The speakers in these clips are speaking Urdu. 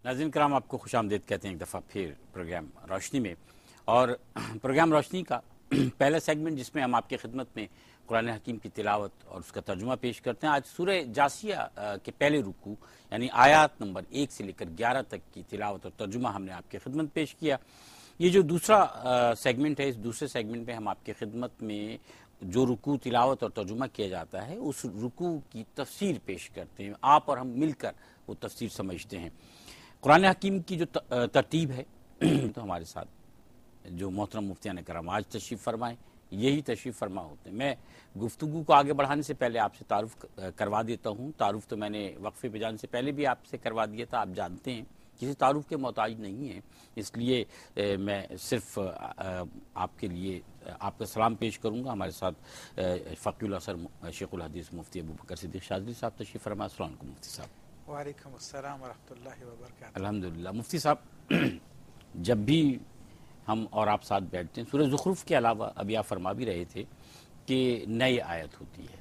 ناظرین کرام، آپ کو خوش آمدید کہتے ہیں ایک دفعہ پھر پروگرام روشنی میں. اور پروگرام روشنی کا پہلا سیگمنٹ جس میں ہم آپ کی خدمت میں قرآن حکیم کی تلاوت اور اس کا ترجمہ پیش کرتے ہیں. آج سورہ جاسیہ کے پہلے رکوع یعنی آیات نمبر 1 سے لے کر 11 تک کی تلاوت اور ترجمہ ہم نے آپ کی خدمت پیش کیا. یہ جو دوسرا سیگمنٹ ہے، اس دوسرے سیگمنٹ میں ہم آپ کی خدمت میں جو رکوع تلاوت اور ترجمہ کیا جاتا ہے اس رکوع کی تفسیر پیش کرتے ہیں. آپ اور ہم مل کر وہ تفسیر سمجھتے ہیں. قرآن حکیم کی جو ترتیب ہے تو ہمارے ساتھ جو محترم مفتیان کرام آج تشریف فرمائیں، یہی تشریف فرما ہوتے ہیں. میں گفتگو کو آگے بڑھانے سے پہلے آپ سے تعارف کروا دیتا ہوں. تعارف تو میں نے وقفے پہ جانے سے پہلے بھی آپ سے کروا دیا تھا. آپ جانتے ہیں کسی تعارف کے محتاج نہیں ہیں، اس لیے میں صرف آپ کے لیے آپ کا سلام پیش کروں گا. ہمارے ساتھ فقیہ الاثر شیخ الحدیث مفتی ابو بکر صدیق شاذلی صاحب تشریف فرما. السلام علیکم مفتی صاحب. وعلیکم السلام ورحمۃ اللہ وبرکاتہ. الحمدللہ. مفتی صاحب، جب بھی ہم اور آپ ساتھ بیٹھتے ہیں، سورہ زخرف کے علاوہ ابھی آپ فرما بھی رہے تھے کہ نئی آیت ہوتی ہے.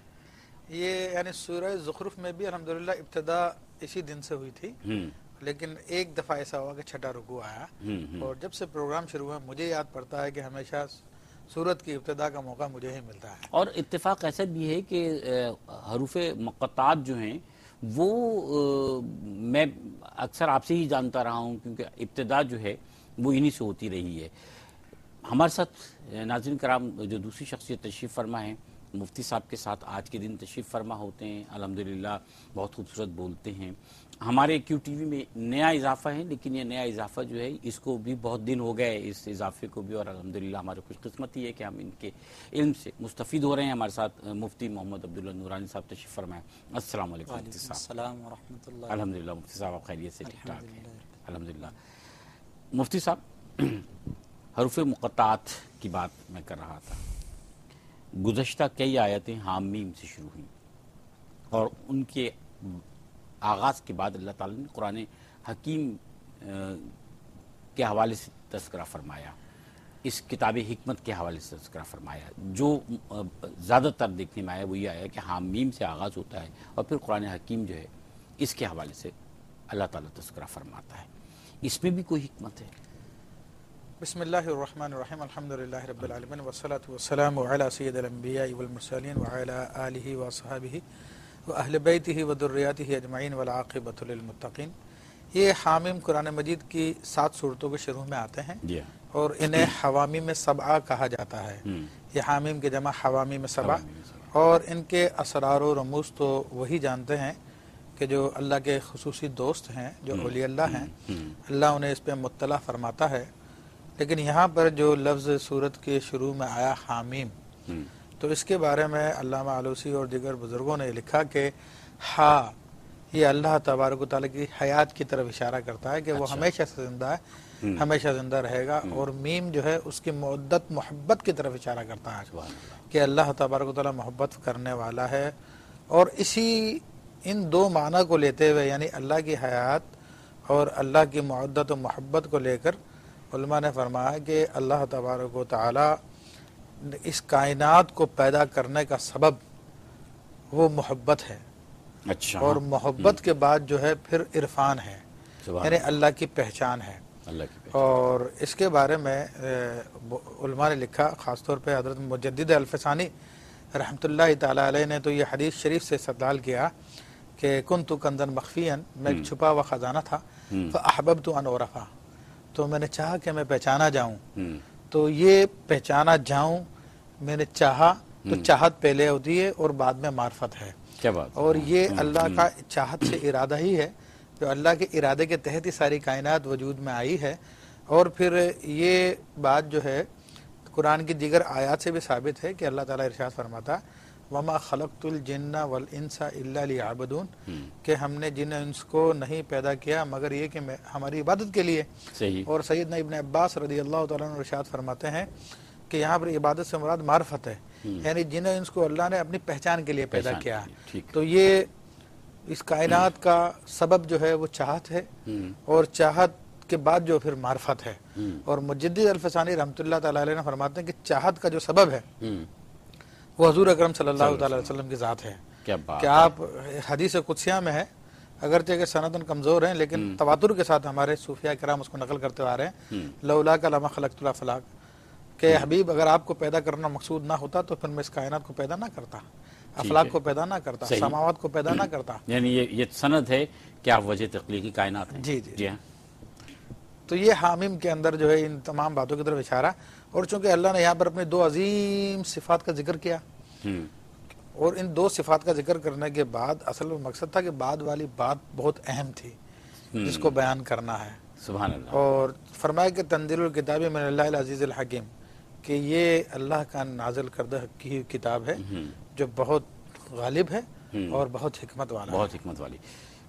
یہ یعنی سورہ زخرف میں بھی الحمدللہ ابتدا اسی دن سے ہوئی تھی، لیکن ایک دفعہ ایسا ہوا کہ چھٹا رکوع آیا. اور جب سے پروگرام شروع ہوا مجھے یاد پڑتا ہے کہ ہمیشہ سورت کی ابتدا کا موقع مجھے ہی ملتا ہے. اور اتفاق ایسا بھی ہے کہ حروف مقطعات جو ہیں وہ میں اکثر آپ سے ہی جانتا رہا ہوں، کیونکہ ابتدا جو ہے وہ انہی سے ہوتی رہی ہے. ہمارے ساتھ ناظرین کرام جو دوسری شخصیت تشریف فرما ہیں، مفتی صاحب کے ساتھ آج کے دن تشریف فرما ہوتے ہیں. الحمدللہ بہت خوبصورت بولتے ہیں. ہمارے کیو ٹی وی میں نیا اضافہ ہے، لیکن یہ نیا اضافہ جو ہے اس کو بھی بہت دن ہو گئے اس اضافے کو بھی، اور الحمدللہ ہماری خوش قسمتی ہے کہ ہم ان کے علم سے مستفید ہو رہے ہیں. ہمارے ساتھ مفتی محمد عبداللہ نورانی صاحب تشریف فرمائیں. السلام علیکم مفتی صاحب. السلام ورحمۃ اللہ. الحمدللہ مفتی صاحب آپ خیریت سے ٹھیک ٹھاک ہیں؟ الحمدللہ. مفتی صاحب، حروف مقطعات کی بات میں کر رہا تھا. گزشتہ کئی آیتیں حامیم سے شروع ہوئیں اور ان کے آغاز کے بعد اللہ تعالیٰ نے قرآن حکیم کے حوالے سے تذکرہ فرمایا، اس کتاب حکمت کے حوالے سے تذکرہ فرمایا. جو زیادہ تر دیکھنے میں آیا وہ یہ آیا کہ حامیم سے آغاز ہوتا ہے اور پھر قرآن حکیم جو ہے اس کے حوالے سے اللہ تعالیٰ تذکرہ فرماتا ہے. اس میں بھی کوئی حکمت ہے؟ بسم اللہ الرحمن الرحیم. الحمدللہ رب العالمین والصلاة والسلام علی سید الانبیاء والمرسلین وعلی آلہ وصحبہ واہل بیتہ وذریاتہ اجمعین والعاقبۃ للمتقین. یہ حامیم قرآن مجید کی 7 صورتوں کے شروع میں آتے ہیں اور انہیں حوامیم سبعہ کہا جاتا ہے. یہ حامیم کے جمع حوامیم سبعہ، اور ان کے اسرار و رموز تو وہی جانتے ہیں کہ جو اللہ کے خصوصی دوست ہیں، جو اولیاء اللہ ہیں. اللہ انہیں اس پہ مطلع فرماتا ہے. لیکن یہاں پر جو لفظ سورت کے شروع میں آیا حامیم، تو اس کے بارے میں علامہ علوسی اور دیگر بزرگوں نے لکھا کہ ہا یہ اللہ تبارک و تعالیٰ کی حیات کی طرف اشارہ کرتا ہے کہ وہ ہمیشہ سے زندہ ہے، ہمیشہ زندہ رہے گا. اور میم جو ہے اس کی مودت محبت کی طرف اشارہ کرتا ہے کہ اللہ تبارک و تعالیٰ محبت کرنے والا ہے. اور ان 2 معنی کو لیتے ہوئے یعنی اللہ کی حیات اور اللہ کی مودت و محبت کو لے کر علماء نے فرمایا کہ اللہ تبارک و تعالی اس کائنات کو پیدا کرنے کا سبب وہ محبت ہے. اچھا. اور محبت کے بعد جو ہے پھر عرفان ہے، یعنی اللہ کی پہچان ہے. اور اس کے بارے میں علماء نے لکھا، خاص طور پہ حضرت مجدد الفسانی رحمۃ اللہ تعالی علیہ نے تو یہ حدیث شریف سے استدلال کیا کہ کنت کنزا مخفیا، میں ایک چھپا ہوا خزانہ تھا، فاحببت ان اعرف، تو میں نے چاہا کہ میں پہچانا جاؤں. تو یہ پہچانا جاؤں میں نے چاہا، تو چاہت پہلے ہوتی ہے اور بعد میں معرفت ہے. اور یہ اللہ کا چاہت سے ارادہ ہی ہے، جو اللہ کے ارادے کے تحت ہی ساری کائنات وجود میں آئی ہے. اور پھر یہ بات جو ہے قرآن کی دیگر آیات سے بھی ثابت ہے کہ اللہ تعالیٰ ارشاد فرماتا وَمَا خَلَقْتُ الْجِنَّ وَالْإِنسَ إِلَّا لِيَعْبُدُونَ، کہ ہم نے جن انس کو نہیں پیدا کیا مگر یہ کہ ہماری عبادت کے لیے. اور سیدنا ابن عباس رضی اللہ تعالیٰ عنہ ارشاد فرماتے ہیں کہ یہاں پر عبادت سے مراد معرفت ہے، یعنی جن انس کو اللہ نے اپنی پہچان کے لیے پیدا کیا. تو یہ اس کائنات کا سبب جو ہے وہ چاہت ہے، اور چاہت کے بعد جو پھر معرفت ہے. اور مجدد الفسانی رحمۃ اللہ تعالی علیہ نے فرماتے ہیں کہ چاہت کا جو سبب ہے وہ حضور اکرم صلی اللہ تعالی علیہ وسلم کی ذات ہے. کہ آپ حدیث قدسیہ میں ہے اگرچہ کہ سندن کمزور ہیں لیکن تواتر کے ساتھ ہمارے صوفیاء کرام اس کو نقل کرتے آ رہے ہیں، لولا کا لما خلقت الافلاک، کہ حبیب اگر آپ کو پیدا کرنا مقصود نہ ہوتا تو پھر میں اس کائنات کو پیدا نہ کرتا، افلاک کو پیدا نہ کرتا، سماوات کو پیدا نہ کرتا. یعنی یہ سند ہے کہ آپ وجہ تخلیقی کائنات ہیں. جی ہاں. تو یہ حامیم کے اندر جو ہے ان تمام باتوں کی طرف اشارہ، اور چونکہ اللہ نے یہاں پر اپنی دو عظیم صفات کا ذکر کیا، اور ان دو صفات کا ذکر کرنے کے بعد اصل مقصد تھا کہ بعد والی بات بہت اہم تھی جس کو بیان کرنا ہے. سبحان اللہ. اور فرمایا کہ تنزیل الکتاب من اللہ العزیز الحکیم، کہ یہ اللہ کا نازل کردہ کی کتاب ہے جو بہت غالب ہے اور بہت حکمت والا ہے. بہت حکمت والی.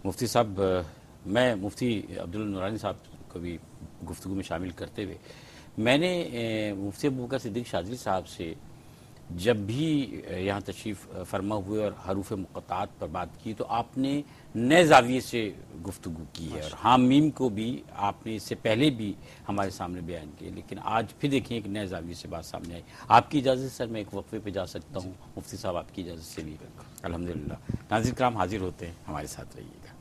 مفتی صاحب، میں مفتی عبداللہ نورانی صاحب کو بھی گفتگو میں شامل کرتے ہوئے، میں نے مفتی ابوبکر صدیق شاذلی صاحب سے جب بھی یہاں تشریف فرما ہوئے اور حروف مقطعات پر بات کی تو آپ نے نئے زاویے سے گفتگو کی ہے، اور حامیم کو بھی آپ نے اس سے پہلے بھی ہمارے سامنے بیان کیے، لیکن آج پھر دیکھیں ایک نئے زاویے سے بات سامنے آئی. آپ کی اجازت سر میں ایک وقفے پہ جا سکتا ہوں؟ مفتی صاحب آپ کی اجازت سے بھی. الحمدللہ. ناظرین کرام حاضر ہوتے ہیں، ہمارے ساتھ رہیے گا.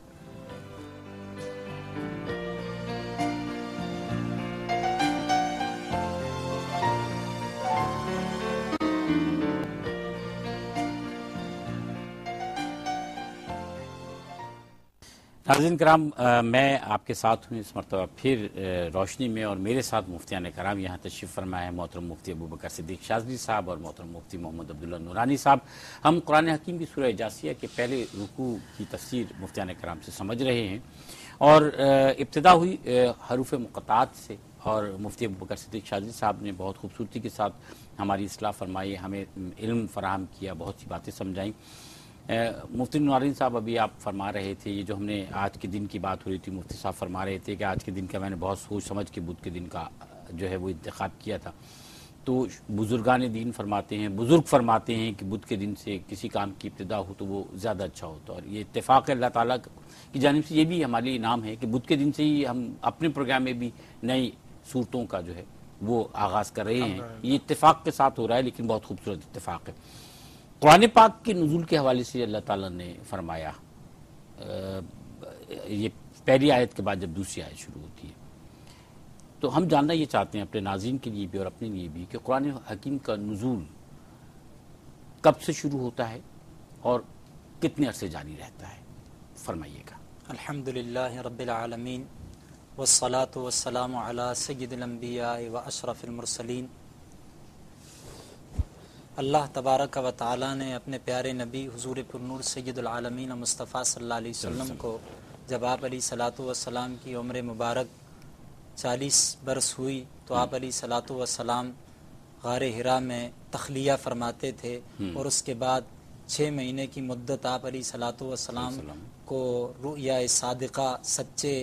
ناظرین کرام، میں آپ کے ساتھ ہوں اس مرتبہ پھر روشنی میں، اور میرے ساتھ مفتیان کرام یہاں تشریف فرمائے ہیں، محترم مفتی ابوبکر صدیق شاذلی صاحب اور محترم مفتی محمد عبداللہ نورانی صاحب. ہم قرآن حکیم کی سورہ جاسیہ کے پہلے رکوع کی تفسیر مفتیان کرام سے سمجھ رہے ہیں، اور ابتدا ہوئی حروف مقطعات سے، اور مفتی ابوبکر صدیق شاذلی صاحب نے بہت خوبصورتی کے ساتھ ہماری اصلاح فرمائی، ہمیں علم فراہم کیا، بہت سی باتیں سمجھائیں. مفتی نورانی صاحب، ابھی آپ فرما رہے تھے، یہ جو ہم نے آج کے دن کی بات ہو رہی تھی، مفتی صاحب فرما رہے تھے کہ آج کے دن کا میں نے بہت سوچ سمجھ کے بدھ کے دن کا جو ہے وہ انتخاب کیا تھا. تو بزرگان دین فرماتے ہیں، بزرگ فرماتے ہیں کہ بدھ کے دن سے کسی کام کی ابتدا ہو تو وہ زیادہ اچھا ہوتا ہے، اور یہ اتفاق اللہ تعالیٰ کی جانب سے یہ بھی ہمارے لیے انعام ہے کہ بدھ کے دن سے ہی ہم اپنے پروگرام میں بھی نئی صورتوں کا جو ہے وہ آغاز کر رہے ہیں. یہ اتفاق کے ساتھ ہو رہا ہے، لیکن بہت خوبصورت اتفاق ہے. قرآن پاک کے نزول کے حوالے سے اللہ تعالیٰ نے فرمایا، یہ پہلی آیت کے بعد جب دوسری آیت شروع ہوتی ہے، تو ہم جاننا یہ چاہتے ہیں اپنے ناظرین کے لیے بھی اور اپنے لیے بھی کہ قرآن حکیم کا نزول کب سے شروع ہوتا ہے اور کتنے عرصے جاری رہتا ہے. فرمائیے گا. الحمدللہ رب العالمین، والصلاة والسلام علی سید الانبیاء و اشرف المرسلین. اللہ تبارک و تعالی نے اپنے پیارے نبی حضور پرنور سید العالمین مصطفیٰ صلی اللہ علیہ وسلم کو جب آپ علیہ الصلاۃ والسلام کی عمر مبارک 40 برس ہوئی تو آپ علیہ الصلاۃ والسلام غار حرا میں تخلیہ فرماتے تھے، اور اس کے بعد 6 مہینے کی مدت آپ علیہ الصلاۃ والسلام کو رؤیا صادقہ، سچے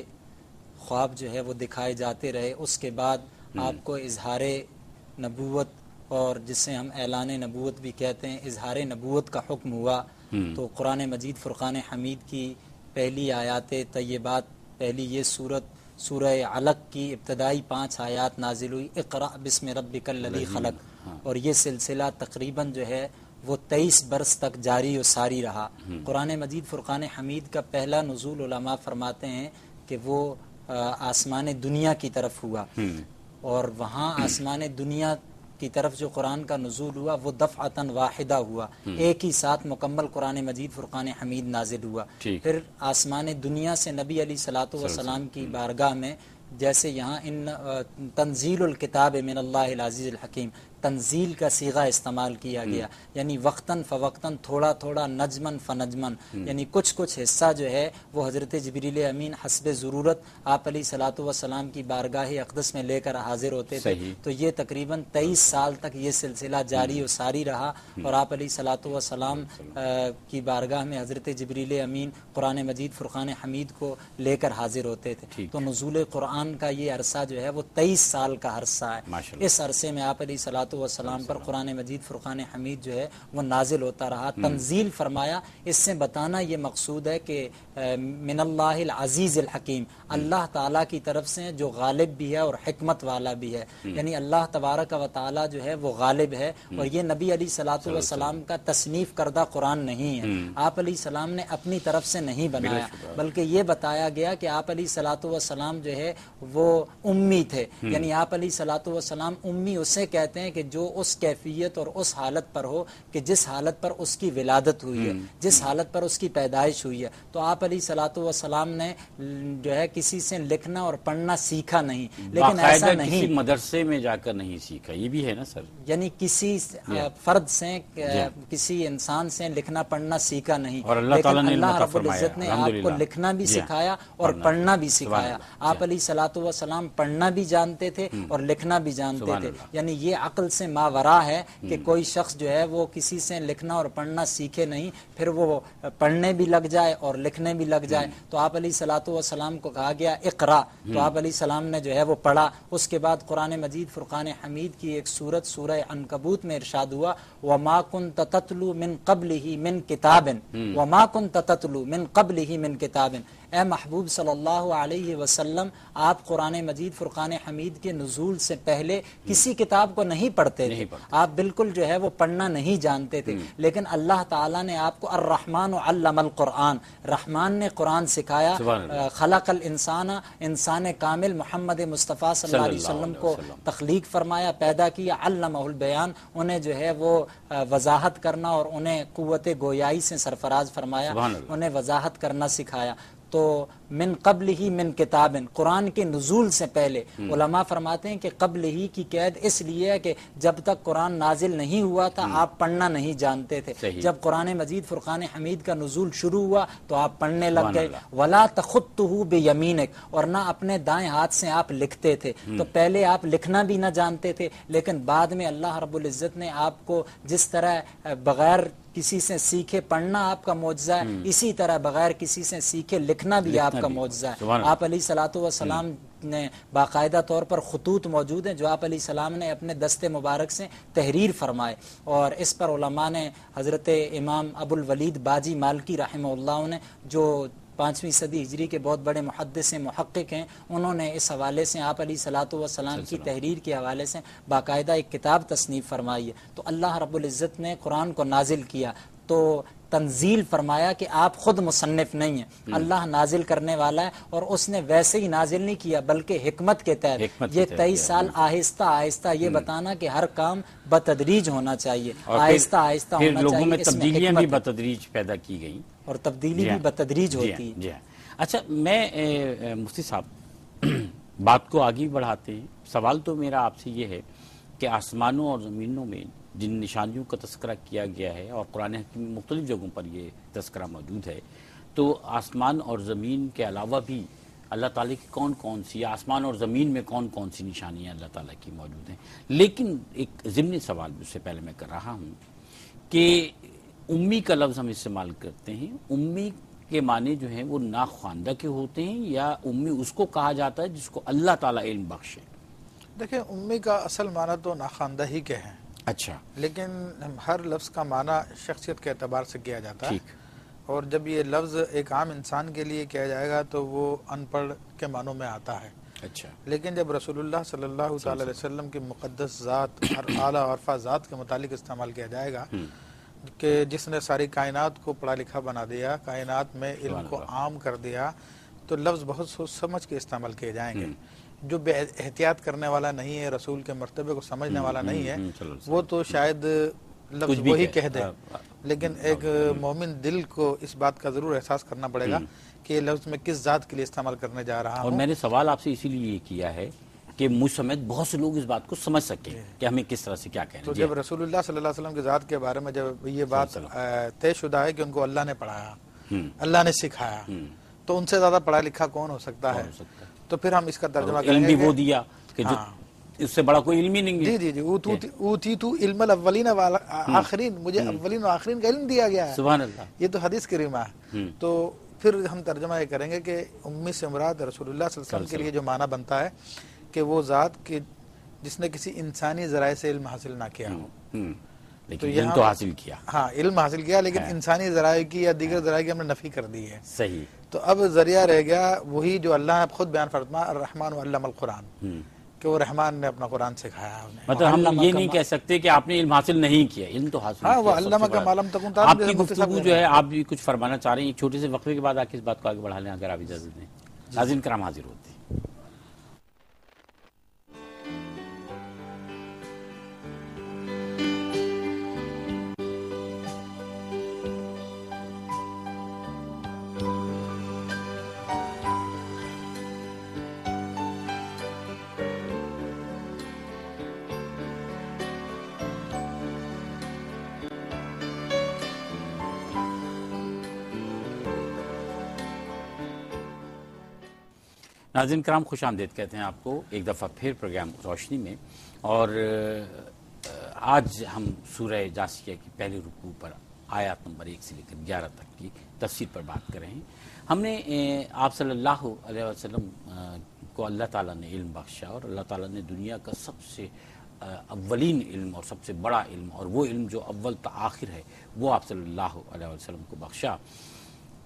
خواب جو ہے وہ دکھائے جاتے رہے. اس کے بعد آپ کو اظہار نبوت، اور جسے ہم اعلان نبوت بھی کہتے ہیں، اظہار نبوت کا حکم ہوا. تو قرآن مجید فرقان حمید کی پہلی آیات طیبات، پہلی یہ سورہ علق کی ابتدائی 5 آیات نازل ہوئی، اقرأ بسم ربک الذی خلق، اور یہ سلسلہ تقریباً جو ہے وہ 23 برس تک جاری و ساری رہا. قرآن مجید فرقان حمید کا پہلا نزول علماء فرماتے ہیں کہ وہ آسمان دنیا کی طرف ہوا، اور وہاں آسمان دنیا کی طرف جو قرآن کا نزول ہوا وہ دفعتاً واحدہ ہوا، ایک ہی ساتھ مکمل قرآن مجید فرقان حمید نازل ہوا. پھر آسمان دنیا سے نبی علیہ الصلاۃ والسلام کی بارگاہ میں، جیسے یہاں ان تنزیل الکتاب من اللہ العزیز الحکیم، تنزیل کا صیغہ استعمال کیا گیا، یعنی وقتاً فوقتاً، تھوڑا تھوڑا، نجماً فنجماً، یعنی کچھ حصہ جو ہے وہ حضرت جبریل امین حسب ضرورت آپ علیہ صلاۃ والسلام کی بارگاہ اقدس میں لے کر حاضر ہوتے تھے. تو یہ تقریباً 23 سال تک یہ سلسلہ جاری و ساری رہا، اور آپ علیہ صلاۃ والسلام کی بارگاہ میں حضرت جبریل امین قرآن مجید فرقان حمید کو لے کر حاضر ہوتے تھے. تو نزول قرآن کا یہ عرصہ جو ہے وہ 23 سال کا عرصہ ہے. اس عرصے میں آپ علیہ صلاۃ والسلام پر قرآن مجید فرقان حمید جو ہے وہ نازل ہوتا رہا. تنزیل فرمایا، اس سے بتانا یہ مقصود ہے کہ من اللہ العزیز الحکیم، اللہ تعالیٰ کی طرف سے جو غالب بھی ہے اور حکمت والا بھی ہے. یعنی اللہ تبارک و تعالیٰ جو ہے وہ غالب ہے، اور یہ نبی علیہ الصلوۃ والسلام کا تصنیف کردہ قرآن نہیں ہے. آپ علیہ السلام نے اپنی طرف سے نہیں بنایا، بلکہ یہ بتایا گیا کہ آپ علیہ الصلوۃ والسلام جو ہے وہ امی تھے. یعنی آپ علیہ الصلوۃ والسلام امی اسے کہتے ہیں کہ جو اس کیفیت اور اس حالت پر ہو کہ جس حالت پر اس کی ولادت ہوئی ہے، جس حالت پر اس کی پیدائش ہوئی ہے. تو آپ علیہ الصلوۃ والسلام نے جو ہے کسی سے لکھنا اور پڑھنا سیکھا نہیں، لیکن ایسا نہیں کسی مدرسے میں جا کر نہیں سیکھا. یہ بھی ہے نا سر، یعنی کسی فرد سے کسی انسان سے لکھنا پڑھنا سیکھا نہیں، اور اللہ لیکن تعالیٰ نے اللہ رب العزت نے آپ کو لکھنا بھی سکھایا اور پڑھنا بھی سکھایا. آپ علیہ الصلوۃ والسلام پڑھنا بھی جانتے تھے اور لکھنا بھی جانتے تھے. یعنی یہ عقل سے ماورا ہے کہ کوئی شخص جو ہے وہ کسی سے لکھنا اور پڑھنا سیکھے نہیں، پھر وہ پڑھنے بھی لگ جائے اور لکھنے بھی لگ جائے. تو آپ علیہ الصلوۃ والسلام کو کہا گیا اقرا، تو آپ علیہ السلام نے جو ہے وہ پڑھا. اس کے بعد قرآن مجید فرقان حمید کی ایک سورت سورہ عنکبوت میں ارشاد ہوا وما كنت تتلو من قبلہ من کتاب وما كنت تتلو من قبلہ من کتاب. اے محبوب صلی اللہ علیہ وسلم، آپ قرآن مجید فرقان حمید کے نزول سے پہلے کسی کتاب کو نہیں پڑھتے تھے، آپ بالکل جو ہے وہ پڑھنا نہیں جانتے تھے. لیکن اللہ تعالیٰ نے آپ کو الرحمن علم القرآن، رحمان نے قرآن سکھایا. خلق الانسان، انسان کامل محمد مصطفیٰ صلی اللہ علیہ وسلم کو تخلیق فرمایا، پیدا کیا. علمہ البیان، انہیں جو ہے وہ وضاحت کرنا اور انہیں قوت گویائی سے سرفراز فرمایا، انہیں وضاحت کرنا سکھایا. تو من قبل ہی من کتاب، قرآن کے نزول سے پہلے. علماء فرماتے ہیں کہ قبل ہی کی قید اس لیے ہے کہ جب تک قرآن نازل نہیں ہوا تھا آپ پڑھنا نہیں جانتے تھے. جب قرآن مجید فرقان حمید کا نزول شروع ہوا تو آپ پڑھنے لگ گئے. ولا تخطہ بیمینک، اور نہ اپنے دائیں ہاتھ سے آپ لکھتے تھے. تو پہلے آپ لکھنا بھی نہ جانتے تھے، لیکن بعد میں اللہ رب العزت نے آپ کو جس طرح بغیر کسی سے سیکھے پڑھنا آپ کا معجزہ ہے، اسی طرح بغیر کسی سے سیکھے لکھنا بھی آپ کا معجزہ ہے. آپ علیہ الصلوۃ والسلام نے باقاعدہ طور پر خطوط موجود ہیں جو آپ علیہ السلام نے اپنے دست مبارک سے تحریر فرمائے، اور اس پر علماء نے حضرت امام ابو الولید باجی مالکی رحمہ اللہ نے جو 5ویں صدی ہجری کے بہت بڑے محدث محقق ہیں، انہوں نے اس حوالے سے آپ علیہ الصلوۃ والسلام کی تحریر کے حوالے سے باقاعدہ ایک کتاب تصنیف فرمائی ہے. تو اللہ رب العزت نے قرآن کو نازل کیا تو تنزیل فرمایا کہ آپ خود مصنف نہیں ہیں، اللہ نازل کرنے والا ہے. اور اس نے ویسے ہی نازل نہیں کیا بلکہ حکمت کے تحت. یہ 23 سال آہستہ آہستہ یہ بتانا کہ ہر کام بتدریج ہونا چاہیے، آہستہ آہستہ ہونا چاہیے. لوگوں میں تبدیلیاں بھی بتدریج پیدا کی گئیں اور تبدیلی بھی بتدریج ہوتی ہے. اچھا، میں مفتی صاحب بات کو آگے بڑھاتے ہیں. سوال تو میرا آپ سے یہ ہے کہ آسمانوں اور زمینوں میں جن نشانیوں کا تذکرہ کیا گیا ہے اور قرآن حکیم میں مختلف جگہوں پر یہ تذکرہ موجود ہے، تو آسمان اور زمین کے علاوہ بھی اللہ تعالیٰ کی کون کون سی، آسمان اور زمین میں کون کون سی نشانیاں اللہ تعالیٰ کی موجود ہیں؟ لیکن ایک ضمنی سوال اس سے پہلے میں کر رہا ہوں کہ امی کا لفظ ہم استعمال کرتے ہیں، امی کے معنی جو ہیں وہ ناخواندہ کے ہوتے ہیں یا امی اس کو کہا جاتا ہے جس کو اللہ تعالیٰ علم بخشے؟ دیکھیں، امی کا اصل معنی تو ناخواندہ ہی کے ہیں. اچھا، لیکن ہر لفظ کا معنی شخصیت کے اعتبار سے کیا جاتا ہے. اور جب یہ لفظ ایک عام انسان کے لیے کیا جائے گا تو وہ ان پڑھ کے معنوں میں آتا ہے. اچھا، لیکن جب رسول اللہ صلی اللہ تعالی علیہ وسلم کی مقدس ذات اور اعلیٰ عرفہ ذات کے متعلق استعمال کیا جائے گا کہ جس نے ساری کائنات کو پڑھا لکھا بنا دیا، کائنات میں علم کو عام کر دیا، تو لفظ بہت سوچ سمجھ کے استعمال کیے جائیں گے. جو بے احتیاط کرنے والا نہیں ہے، رسول کے مرتبے کو سمجھنے والا نہیں ہے، وہ تو شاید لفظ وہی کہہ دے. لیکن ایک مومن دل کو اس بات کا ضرور احساس کرنا پڑے گا کہ یہ لفظ میں کس ذات کے لیے استعمال کرنے جا رہا ہوں. اور میں نے سوال آپ سے اسی لیے یہ کیا ہے کہ مجھ سمیت بہت سے لوگ اس بات کو سمجھ سکیں کہ ہمیں کس طرح سے کیا کہنا ہے. تو جب رسول اللہ صلی اللہ علیہ وسلم کی ذات کے بارے میں جب یہ بات طے شدہ ہے کہ ان کو اللہ نے پڑھایا، اللہ نے سکھایا، تو ان سے زیادہ پڑھا لکھا کون ہو سکتا ہے؟ تو پھر ہم اس کا ترجمہ کریں گے علم بھی وہ دیا کہ جو اس سے بڑا کوئی علم ہی نہیں ہے. جی اوتیتو علم الاولین والآخرین، مجھے اولین و آخرین کا علم دیا گیا ہے. سبحان اللہ، یہ تو حدیث کریمہ ہے. تو پھر ہم ترجمہ یہ کریں گے کہ امی سے مراد رسول اللہ صلی اللہ علیہ وسلم کے لیے جو معنی بنتا ہے کہ وہ ذات کی جس نے کسی انسانی ذرائع سے علم حاصل نہ کیا ہو. لیکن علم تو حاصل کیا. ہاں علم حاصل کیا, لیکن انسانی ذرائع کی یا دیگر ذرائع کی ہم نے نفی کر دی ہے. صحیح. تو اب ذریعہ رہ گیا وہی جو اللہ نے خود بیان فرمایا الرحمن علم القرآن, کہ وہ رحمان نے اپنا قرآن سکھایا انہیں. مطلب ہم یہ نہیں کہہ سکتے کہ آپ نے علم حاصل نہیں کیا, علم تو حاصل کیا. وہ علامہ کا معلوم تکن تعلم. آپ کی گفتگو جو ہے, آپ بھی کچھ فرمانا چاہ رہے ہیں, ایک چھوٹے سے وقفے کے بعد آ کے اس بات کو آگے بڑھا لیں اگر آپ اجازت دیں. ناظرین کرام حاضر ہوتے ہیں. ناظرین کرام خوش آمدید کہتے ہیں آپ کو ایک دفعہ پھر پروگرام روشنی میں. اور آج ہم سورہ جاسیہ کی پہلے رکوع پر آیات نمبر 1 سے لے کر 11 تک کی تفسیر پر بات کر رہے ہیں. ہم نے آپ صلی اللہ علیہ وسلم کو اللہ تعالیٰ نے علم بخشا, اور اللہ تعالیٰ نے دنیا کا سب سے اولین علم اور سب سے بڑا علم, اور وہ علم جو اول تا آخر ہے, وہ آپ صلی اللہ علیہ وسلم کو بخشا.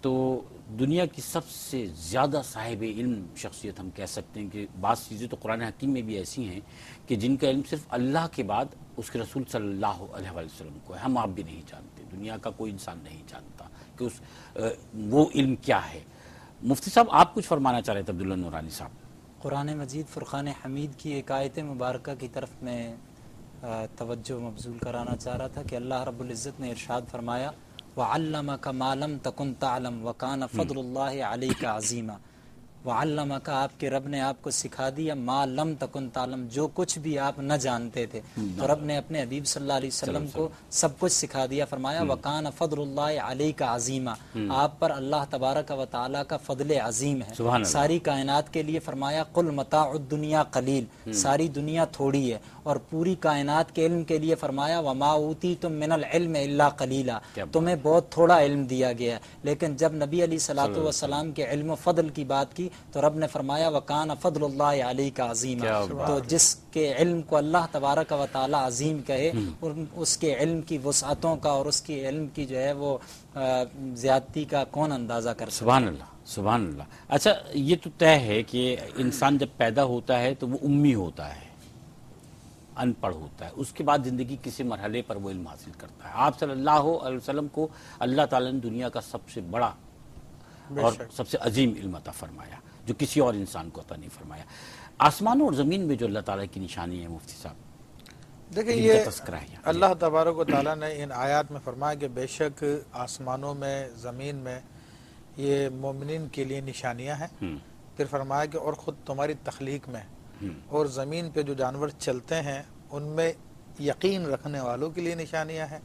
تو دنیا کی سب سے زیادہ صاحب علم شخصیت ہم کہہ سکتے ہیں کہ بعض چیزیں تو قرآن حکیم میں بھی ایسی ہیں کہ جن کا علم صرف اللہ کے بعد اس کے رسول صلی اللہ علیہ وسلم کو ہے. ہم آپ بھی نہیں جانتے, دنیا کا کوئی انسان نہیں جانتا کہ وہ علم کیا ہے. مفتی صاحب آپ کچھ فرمانا چاہ رہے تھے. عبداللہ نورانی صاحب. قرآن مجید فرقان حمید کی ایک آیت مبارکہ کی طرف میں توجہ مبذول کرانا چاہ رہا تھا کہ اللہ رب العزت نے ارشاد فرمایا وَعَلَّمَكَ مَا لَمْ تَكُنْ تَعْلَمْ وَكَانَ فَضْلُ اللَّهِ عَلَيْكَ عَظِيمًا. وَعَلَّمَكَ آپ کے رب نے آپ کو سکھا دیا مَا لَمْ تَكُنْ تَعْلَمْ جو کچھ بھی آپ نہ جانتے تھے. تو رب نے اپنے حبیب صلی اللہ علیہ وسلم کو سب کچھ سکھا دیا. فرمایا وَكَانَ فَضْلُ اللَّهِ عَلَيْكَ عَظِيمًا, آپ پر اللہ تبارک و تعالیٰ کا فضل عظیم ہے ساری کائنات کے لیے. فرمایا قُلْ مَتَاعُ الدُّنْيَا قَلِيلٌ, ساری دنیا تھوڑی ہے. اور پوری کائنات کے علم کے لیے فرمایا وَمَا أُوتِيتُم مِّنَ الْعِلْمِ إِلَّا قَلِيلًا, تمہیں بہت تھوڑا علم دیا گیا. لیکن جب نبی علیہ الصلوۃ والسلام کے علم و فضل کی بات کی تو رب نے فرمایا وَكَانَ فَضْلُ اللَّهِ عَلَيْكَ عَظِيمًا. تو جس کے علم کو اللہ تبارک و تعالی عظیم کہے, اس کے علم کی وسعتوں کا اور اس کے علم کی جو ہے وہ زیادتی کا کون اندازہ کر سکتا. سبحان اللہ, سبحان اللہ. اچھا یہ تو طے ہے کہ انسان جب پیدا ہوتا ہے تو وہ امی ہوتا ہے, ان پڑھ ہوتا ہے, اس کے بعد زندگی کسی مرحلے پر وہ علم حاصل کرتا ہے. آپ صلی اللہ علیہ وسلم کو اللہ تعالیٰ نے دنیا کا سب سے بڑا اور سب سے عظیم علم عطا فرمایا جو کسی اور انسان کو عطا نہیں فرمایا. آسمانوں اور زمین میں جو اللہ تعالیٰ کی نشانی ہے مفتی صاحب, دیکھیں یہ اللہ تبارک و تعالیٰ نے ان آیات میں فرمایا کہ بے شک آسمانوں میں زمین میں یہ مومنین کے لیے نشانیاں ہیں. پھر فرمایا کہ اور خود تمہاری تخلیق میں اور زمین پہ جو جانور چلتے ہیں ان میں یقین رکھنے والوں کے لیے نشانیاں ہیں.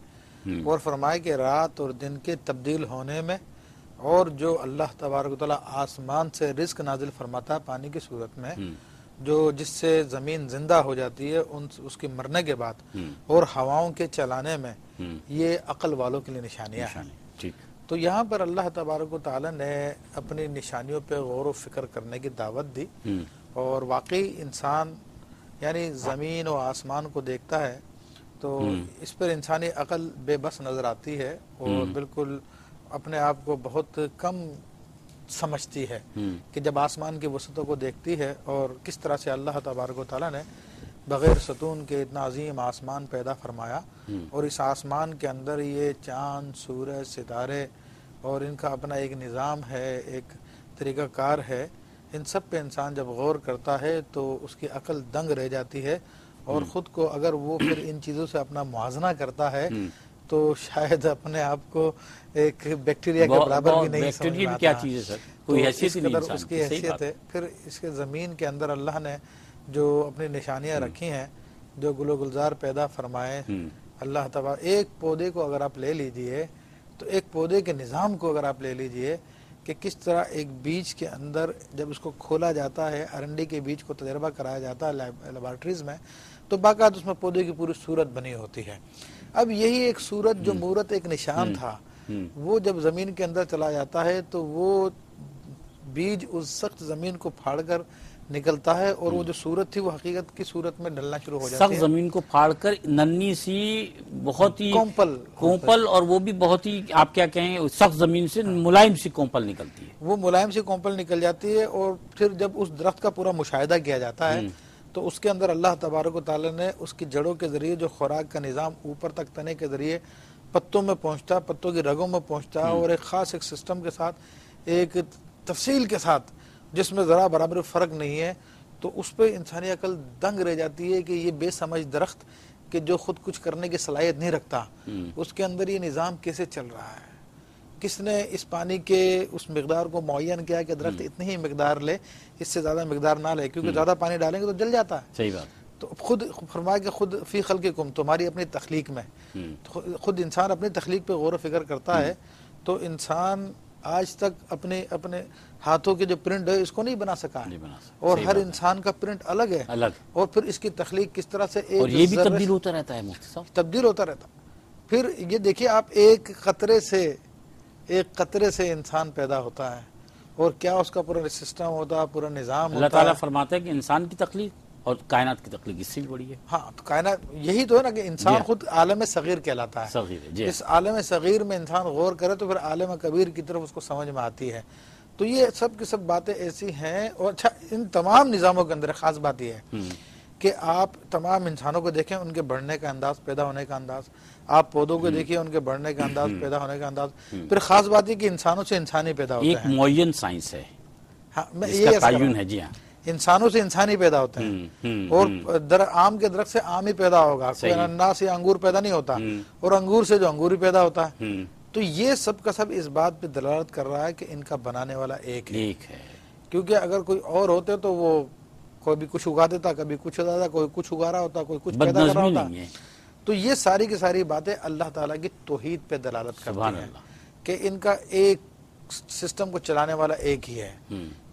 اور فرمایا کہ رات اور دن کے تبدیل ہونے میں, اور جو اللہ تبارک و تعالیٰ آسمان سے رزق نازل فرماتا ہے پانی کی صورت میں, جو جس سے زمین زندہ ہو جاتی ہے اس کے مرنے کے بعد, اور ہواؤں کے چلانے میں, یہ عقل والوں کے لیے نشانیاں ہیں. تو یہاں پر اللہ تبارک و تعالیٰ نے اپنی نشانیوں پہ غور و فکر کرنے کی دعوت دی. اور واقعی انسان یعنی زمین و آسمان کو دیکھتا ہے تو اس پر انسانی عقل بے بس نظر آتی ہے, اور بالکل اپنے آپ کو بہت کم سمجھتی ہے کہ جب آسمان کی وسعتوں کو دیکھتی ہے, اور کس طرح سے اللہ تبارک و تعالیٰ نے بغیر ستون کے اتنا عظیم آسمان پیدا فرمایا, اور اس آسمان کے اندر یہ چاند, سورج, ستارے, اور ان کا اپنا ایک نظام ہے, ایک طریقہ کار ہے. ان سب پہ انسان جب غور کرتا ہے تو اس کی عقل دنگ رہ جاتی ہے, اور خود کو اگر وہ پھر ان چیزوں سے اپنا موازنہ کرتا ہے تو شاید اپنے آپ کو ایک بیکٹیریا کے برابر بھی نہیں سمجھ کیا چیز ہے سر, کوئی حیثیت نہیں انسان کی. اس کی حیثیت ہے. پھر اس کے زمین کے اندر اللہ نے جو اپنی نشانیاں رکھی ہیں, جو گل و گلزار پیدا فرمائے اللہ تعالیٰ. ایک پودے کو اگر آپ لے لیجئے تو ایک پودے کے نظام کو اگر آپ لے لیجئے کہ کس طرح ایک بیج کے اندر جب اس کو کھولا جاتا ہے, ارنڈی کے بیج کو تجربہ کرایا جاتا ہے لیبارٹریز میں, تو باقاعدہ اس میں پودے کی پوری صورت بنی ہوتی ہے. اب یہی ایک صورت جو مورت ایک نشان تھا, وہ جب زمین کے اندر چلا جاتا ہے تو وہ بیج اس سخت زمین کو پھاڑ کر نکلتا ہے اور وہ جو صورت تھی وہ حقیقت کی صورت میں ڈلنا شروع ہو جاتی ہے. سخت زمین کو پھاڑ کر ننھی سی بہت ہی کومپل اور وہ بھی بہت ہی آپ کیا کہیں سخت زمین سے ملائم سی کومپل نکلتی ہے. وہ ملائم سی کومپل نکل جاتی ہے اور پھر جب اس درخت کا پورا مشاہدہ کیا جاتا ہے تو اس کے اندر اللہ تبارک و تعالی نے اس کی جڑوں کے ذریعے جو خوراک کا نظام اوپر تک تنے کے ذریعے پتوں میں پہنچتا، پتوں کی رگوں میں پہنچتا اور ایک خاص ایک سسٹم کے ساتھ ایک تفصیل کے ساتھ جس میں ذرا برابر فرق نہیں ہے، تو اس پہ انسانی عقل دنگ رہ جاتی ہے کہ یہ بے سمجھ درخت کہ جو خود کچھ کرنے کی صلاحیت نہیں رکھتا، اس کے اندر یہ نظام کیسے چل رہا ہے، کس نے اس پانی کے اس مقدار کو معین کیا کہ درخت اتنی ہی مقدار لے، اس سے زیادہ مقدار نہ لے، کیونکہ زیادہ پانی ڈالیں گے تو جل جاتا ہے. صحیح بات. تو خود فرمایا کہ خود فی خلقکم، تمہاری اپنی تخلیق میں، خود انسان اپنی تخلیق پہ غور و فکر کرتا ہے تو انسان آج تک اپنے ہاتھوں کے جو پرنٹ ہے اس کو نہیں بنا سکا ہے، اور ہر انسان کا پرنٹ الگ ہے، اور پھر اس کی تخلیق کس طرح سے ایک اور یہ بھی تبدیل ہوتا رہتا ہے مفتی صاحب، تبدیل ہوتا رہتا. پھر یہ دیکھیے آپ ایک قطرے سے انسان پیدا ہوتا ہے اور کیا اس کا پورا سسٹم ہوتا ہے، پورا نظام ہوتا ہے. اللہ تعالیٰ فرماتا ہے کہ انسان کی تخلیق اور کائنات کی تخلیق اس سے بھی بڑی ہے. ہاں تو کائنات یہی تو ہے نا کہ انسان خود عالم صغیر کہلاتا ہے. صغیر اس عالم صغیر میں انسان غور کرے تو پھر عالم کبیر کی طرف اس کو سمجھ میں آتی ہے. تو یہ سب کی سب باتیں ایسی ہیں. اور اچھا ان تمام نظاموں کے اندر خاص بات یہ ہے کہ آپ تمام انسانوں کو دیکھیں، ان کے بڑھنے کا انداز، پیدا ہونے کا انداز، آپ پودوں کو دیکھیے ان کے بڑھنے کا انداز، پیدا ہونے کا انداز. پھر خاص بات یہ کہ انسانوں سے انسانی پیدا ہوتے ہیں. ایک معین سائنس ہے، ہاں میں اس کا تعین ہے. جی ہاں، انسانوں سے انسانی پیدا ہوتے ہیں اور آم کے درخت سے آم ہی پیدا ہوگا، کوئی انناس یا انگور پیدا نہیں ہوتا، اور انگور سے جو انگور ہی پیدا ہوتا ہے. تو یہ سب کا سب اس بات پہ دلالت کر رہا ہے کہ ان کا بنانے والا ایک ہے. کیونکہ اگر کوئی اور ہوتے تو وہ کوئی بھی کچھ اگا دیتا، کبھی کچھ ہوتا تھا، کوئی کچھ اگا رہا ہوتا، کوئی کچھ پیدا کر رہا ہوتا. تو یہ ساری کی ساری باتیں اللہ تعالیٰ کی توحید پہ دلالت کرتی ہیں کہ ان کا ایک سسٹم کو چلانے والا ایک ہی ہے.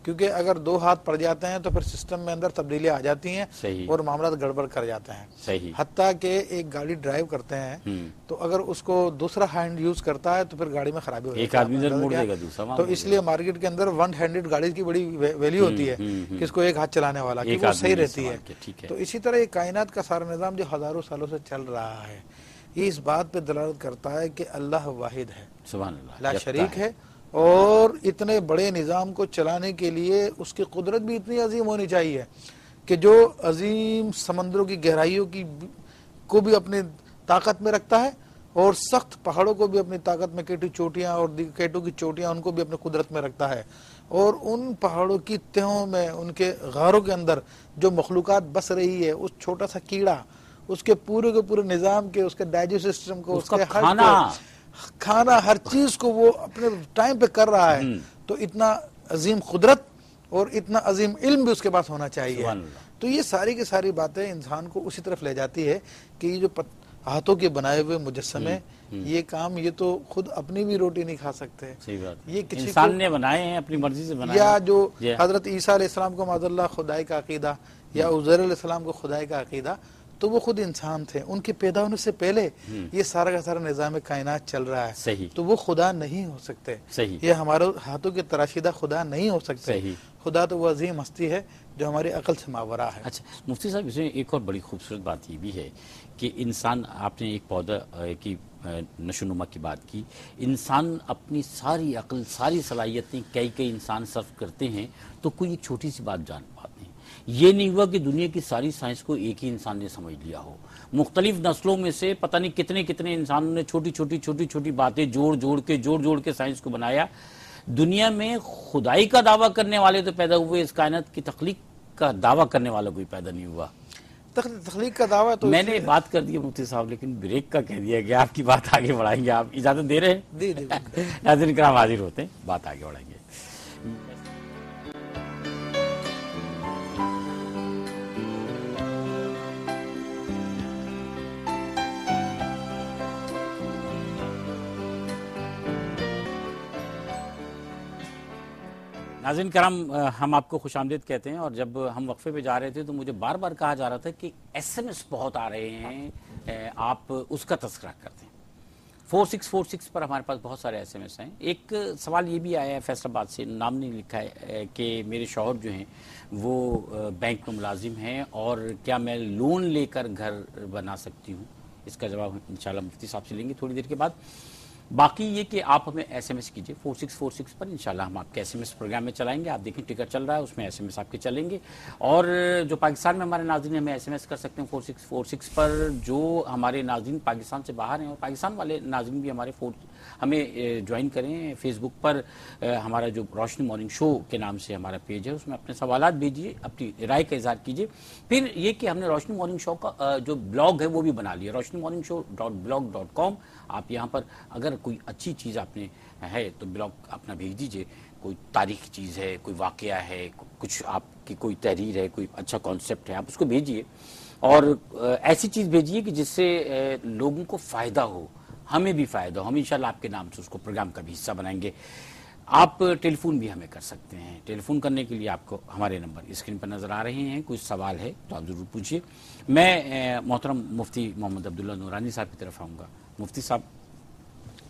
کیونکہ اگر دو ہاتھ پڑ جاتے ہیں تو پھر سسٹم میں اندر تبدیلیاں آ جاتی ہیں اور معاملات گڑبڑ کر جاتے ہیں. حتیٰ کہ ایک گاڑی ڈرائیو کرتے ہیں تو اگر اس کو دوسرا ہینڈ یوز کرتا ہے تو پھر گاڑی میں خرابی ہو جاتی ہے. ایک آدمی ادھر موڑ دے گا دوسرا. تو اس لیے مارکیٹ کے اندر ون ہینڈڈ گاڑی کی بڑی ویلیو ہوتی ہے کہ اس کو ایک ہاتھ چلانے والا، کہ وہ صحیح رہتی ہے. تو اسی طرح یہ کائنات کا سارا نظام جو ہزاروں سالوں سے چل رہا ہے یہ اس بات پہ دلالت کرتا ہے کہ اللہ واحد ہے، سبحان اللہ، لا شریک ہے. اور اتنے بڑے نظام کو چلانے کے لیے اس کی قدرت بھی اتنی عظیم ہونی چاہیے کہ جو عظیم سمندروں کی گہرائیوں کو بھی اپنی طاقت میں رکھتا ہے اور سخت پہاڑوں کو بھی اپنی طاقت میں، کیٹو چوٹیاں اور کیٹو کی چوٹیاں ان کو بھی اپنی قدرت میں رکھتا ہے. اور ان پہاڑوں کی تہوں میں، ان کے غاروں کے اندر جو مخلوقات بس رہی ہے، اس چھوٹا سا کیڑا اس کے پورے نظام کے، اس کے ڈائجسٹ سسٹم کو، اس کے کھانا ہر چیز کو وہ اپنے ٹائم پہ کر رہا ہے. تو اتنا عظیم قدرت اور اتنا عظیم علم بھی اس کے پاس ہونا چاہیے. تو یہ ساری کی ساری باتیں انسان کو اسی طرف لے جاتی ہے کہ یہ جو ہاتھوں کے بنائے ہوئے مجسمے، یہ کام یہ تو خود اپنی بھی روٹی نہیں کھا سکتے. یہ انسان نے بنائے ہیں، اپنی مرضی سے بنائے. یا جو حضرت عیسیٰ علیہ السلام کو معاذ اللہ خدائی کا عقیدہ، یا عزیر علیہ السلام کو خدائی کا عقیدہ، تو وہ خود انسان تھے. ان کے پیدا ہونے سے پہلے یہ سارا کا سارا نظام کائنات چل رہا ہے. تو وہ خدا نہیں ہو سکتے، یہ ہمارے ہاتھوں کے تراشیدہ خدا نہیں ہو سکتے. خدا تو وہ عظیم ہستی ہے جو ہماری عقل سے ماورا ہے. اچھا مفتی صاحب، اس میں ایک اور بڑی خوبصورت بات یہ بھی ہے کہ انسان، آپ نے ایک پودا کی نشو نما کی بات کی، انسان اپنی ساری عقل، ساری صلاحیتیں کئی انسان صرف کرتے ہیں تو کوئی ایک چھوٹی سی بات جان پاتے ہیں. یہ نہیں ہوا کہ دنیا کی ساری سائنس کو ایک ہی انسان نے سمجھ لیا ہو. مختلف نسلوں میں سے پتہ نہیں کتنے انسانوں نے چھوٹی باتیں جوڑ کے سائنس کو بنایا. دنیا میں خدائی کا دعویٰ کرنے والے تو پیدا ہوئے، اس کائنات کی تخلیق کا دعویٰ کرنے والا کوئی پیدا نہیں ہوا. تخلیق کا دعویٰ تو میں نے بات کر دی مفتی صاحب، لیکن بریک کا کہہ دیا کہ آپ کی بات آگے بڑھائیں گے. آپ اجازت دے رہے ہیں؟ ناظرین کرام حاضر ہوتے ہیں، بات آگے بڑھائیں گے. ناظرین کرام، ہم آپ کو خوش آمدید کہتے ہیں. اور جب ہم وقفے پہ جا رہے تھے تو مجھے بار بار کہا جا رہا تھا کہ ایس ایم ایس بہت آ رہے ہیں، آپ اس کا تذکرہ کرتے ہیں. 4646 پر ہمارے پاس بہت سارے SMS ہیں. ایک سوال یہ بھی آیا ہے فیصل آباد سے, نام نہیں لکھا ہے, کہ میرے شوہر جو ہیں وہ بینک میں ملازم ہیں اور کیا میں لون لے کر گھر بنا سکتی ہوں. اس کا جواب انشاءاللہ مفتی صاحب سے لیں گے تھوڑی دیر کے بعد. باقی یہ کہ آپ ہمیں SMS کیجئے 4646 پر, انشاءاللہ ہم آپ کے SMS پروگرام میں چلائیں گے. آپ دیکھیں ٹکٹ چل رہا ہے, اس میں SMS آپ کے چلیں گے. اور جو پاکستان میں ہمارے ناظرین ہمیں SMS کر سکتے ہیں 4646 پر. جو ہمارے ناظرین پاکستان سے باہر ہیں اور پاکستان والے ناظرین بھی ہمارے ہمیں جوائن کریں. فیس بک پر ہمارا جو روشنی مارننگ شو کے نام سے ہمارا پیج ہے, اس میں اپنے سوالات بھیجیے, اپنی رائے کا اظہار کیجیے. پھر یہ کہ ہم نے روشنی مارننگ شو کا جو بلاگ ہے وہ بھی بنا لیا, roshnimorningshow.blog.com. آپ یہاں پر اگر کوئی اچھی چیز آپ نے ہے تو بلاگ اپنا بھیج دیجئے. کوئی تاریخی چیز ہے, کوئی واقعہ ہے, کچھ آپ کی کوئی تحریر ہے, کوئی اچھا کانسیپٹ ہے, آپ اس کو بھیجیے. اور ایسی چیز بھیجیے کہ جس سے لوگوں کو فائدہ ہو, ہمیں بھی فائدہ ہو. ہم انشاءاللہ آپ کے نام سے اس کو پروگرام کا بھی حصہ بنائیں گے. آپ ٹیلی فون بھی ہمیں کر سکتے ہیں. ٹیلی فون کرنے کے لیے آپ کو ہمارے نمبر اسکرین پر نظر آ رہے ہیں. کوئی سوال ہے تو آپ ضرور پوچھیے. میں محترم مفتی محمد عبداللہ نورانی صاحب کی طرف آؤں گا. مفتی صاحب,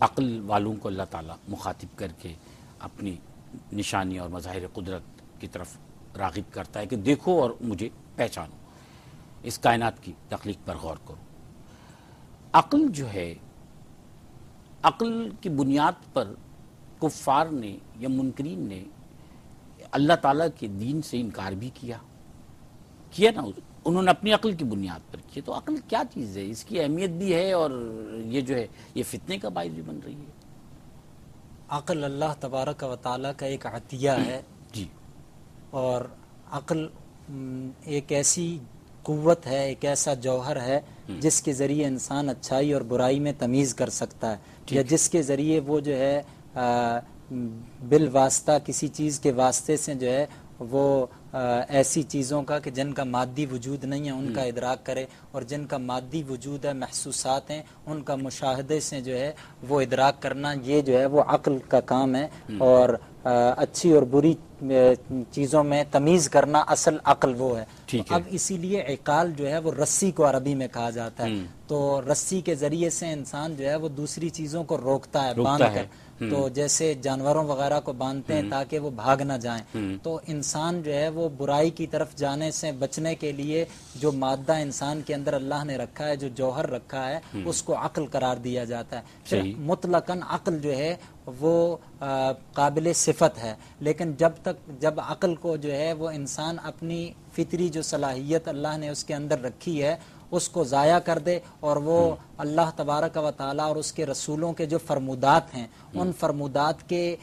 عقل والوں کو اللہ تعالیٰ مخاطب کر کے اپنی نشانی اور مظاہر قدرت کی طرف راغب کرتا ہے کہ دیکھو اور مجھے پہچانو, اس کائنات کی تخلیق پر غور کرو. عقل جو ہے, عقل کی بنیاد پر کفار نے یا منکرین نے اللہ تعالیٰ کے دین سے انکار بھی کیا نا, انہوں نے اپنی عقل کی بنیاد پر کیا. تو عقل کیا چیز ہے, اس کی اہمیت بھی ہے اور یہ جو ہے یہ فتنے کا باعث بھی بن رہی ہے. عقل اللہ تبارک و تعالیٰ کا ایک عطیہ ہے جی, اور عقل ایک ایسی قوت ہے, ایک ایسا جوہر ہے جس کے ذریعے انسان اچھائی اور برائی میں تمیز کر سکتا ہے, یا جس کے ذریعے وہ جو ہے بالواسطہ کسی چیز کے واسطے سے جو ہے وہ ایسی چیزوں کا کہ جن کا مادی وجود نہیں ہے ان کا ادراک کرے, اور جن کا مادی وجود ہے, محسوسات ہیں, ان کا مشاہدے سے جو ہے وہ ادراک کرنا, یہ جو ہے وہ عقل کا کام ہے. اور اچھی اور بری چیزوں میں تمیز کرنا اصل عقل وہ ہے. اب اسی لیے عقال جو ہے وہ رسی کو عربی میں کہا جاتا ہے. تو رسی کے ذریعے سے انسان جو ہے وہ دوسری چیزوں کو روکتا ہے باندھ کر. تو جیسے جانوروں وغیرہ کو باندھتے ہیں تاکہ وہ بھاگ نہ جائیں, تو انسان جو ہے وہ برائی کی طرف جانے سے بچنے کے لیے جو مادہ انسان کے اندر اللہ نے رکھا ہے, جو جوہر رکھا ہے, اس کو عقل قرار دیا جاتا ہے. پھر مطلقاً عقل جو ہے وہ قابل صفت ہے, لیکن جب عقل کو جو ہے وہ انسان اپنی فطری جو صلاحیت اللہ نے اس کے اندر رکھی ہے اس کو ضائع کر دے, اور وہ اللہ تبارک و تعالیٰ اور اس کے رسولوں کے جو فرمودات ہیں ان فرمودات کے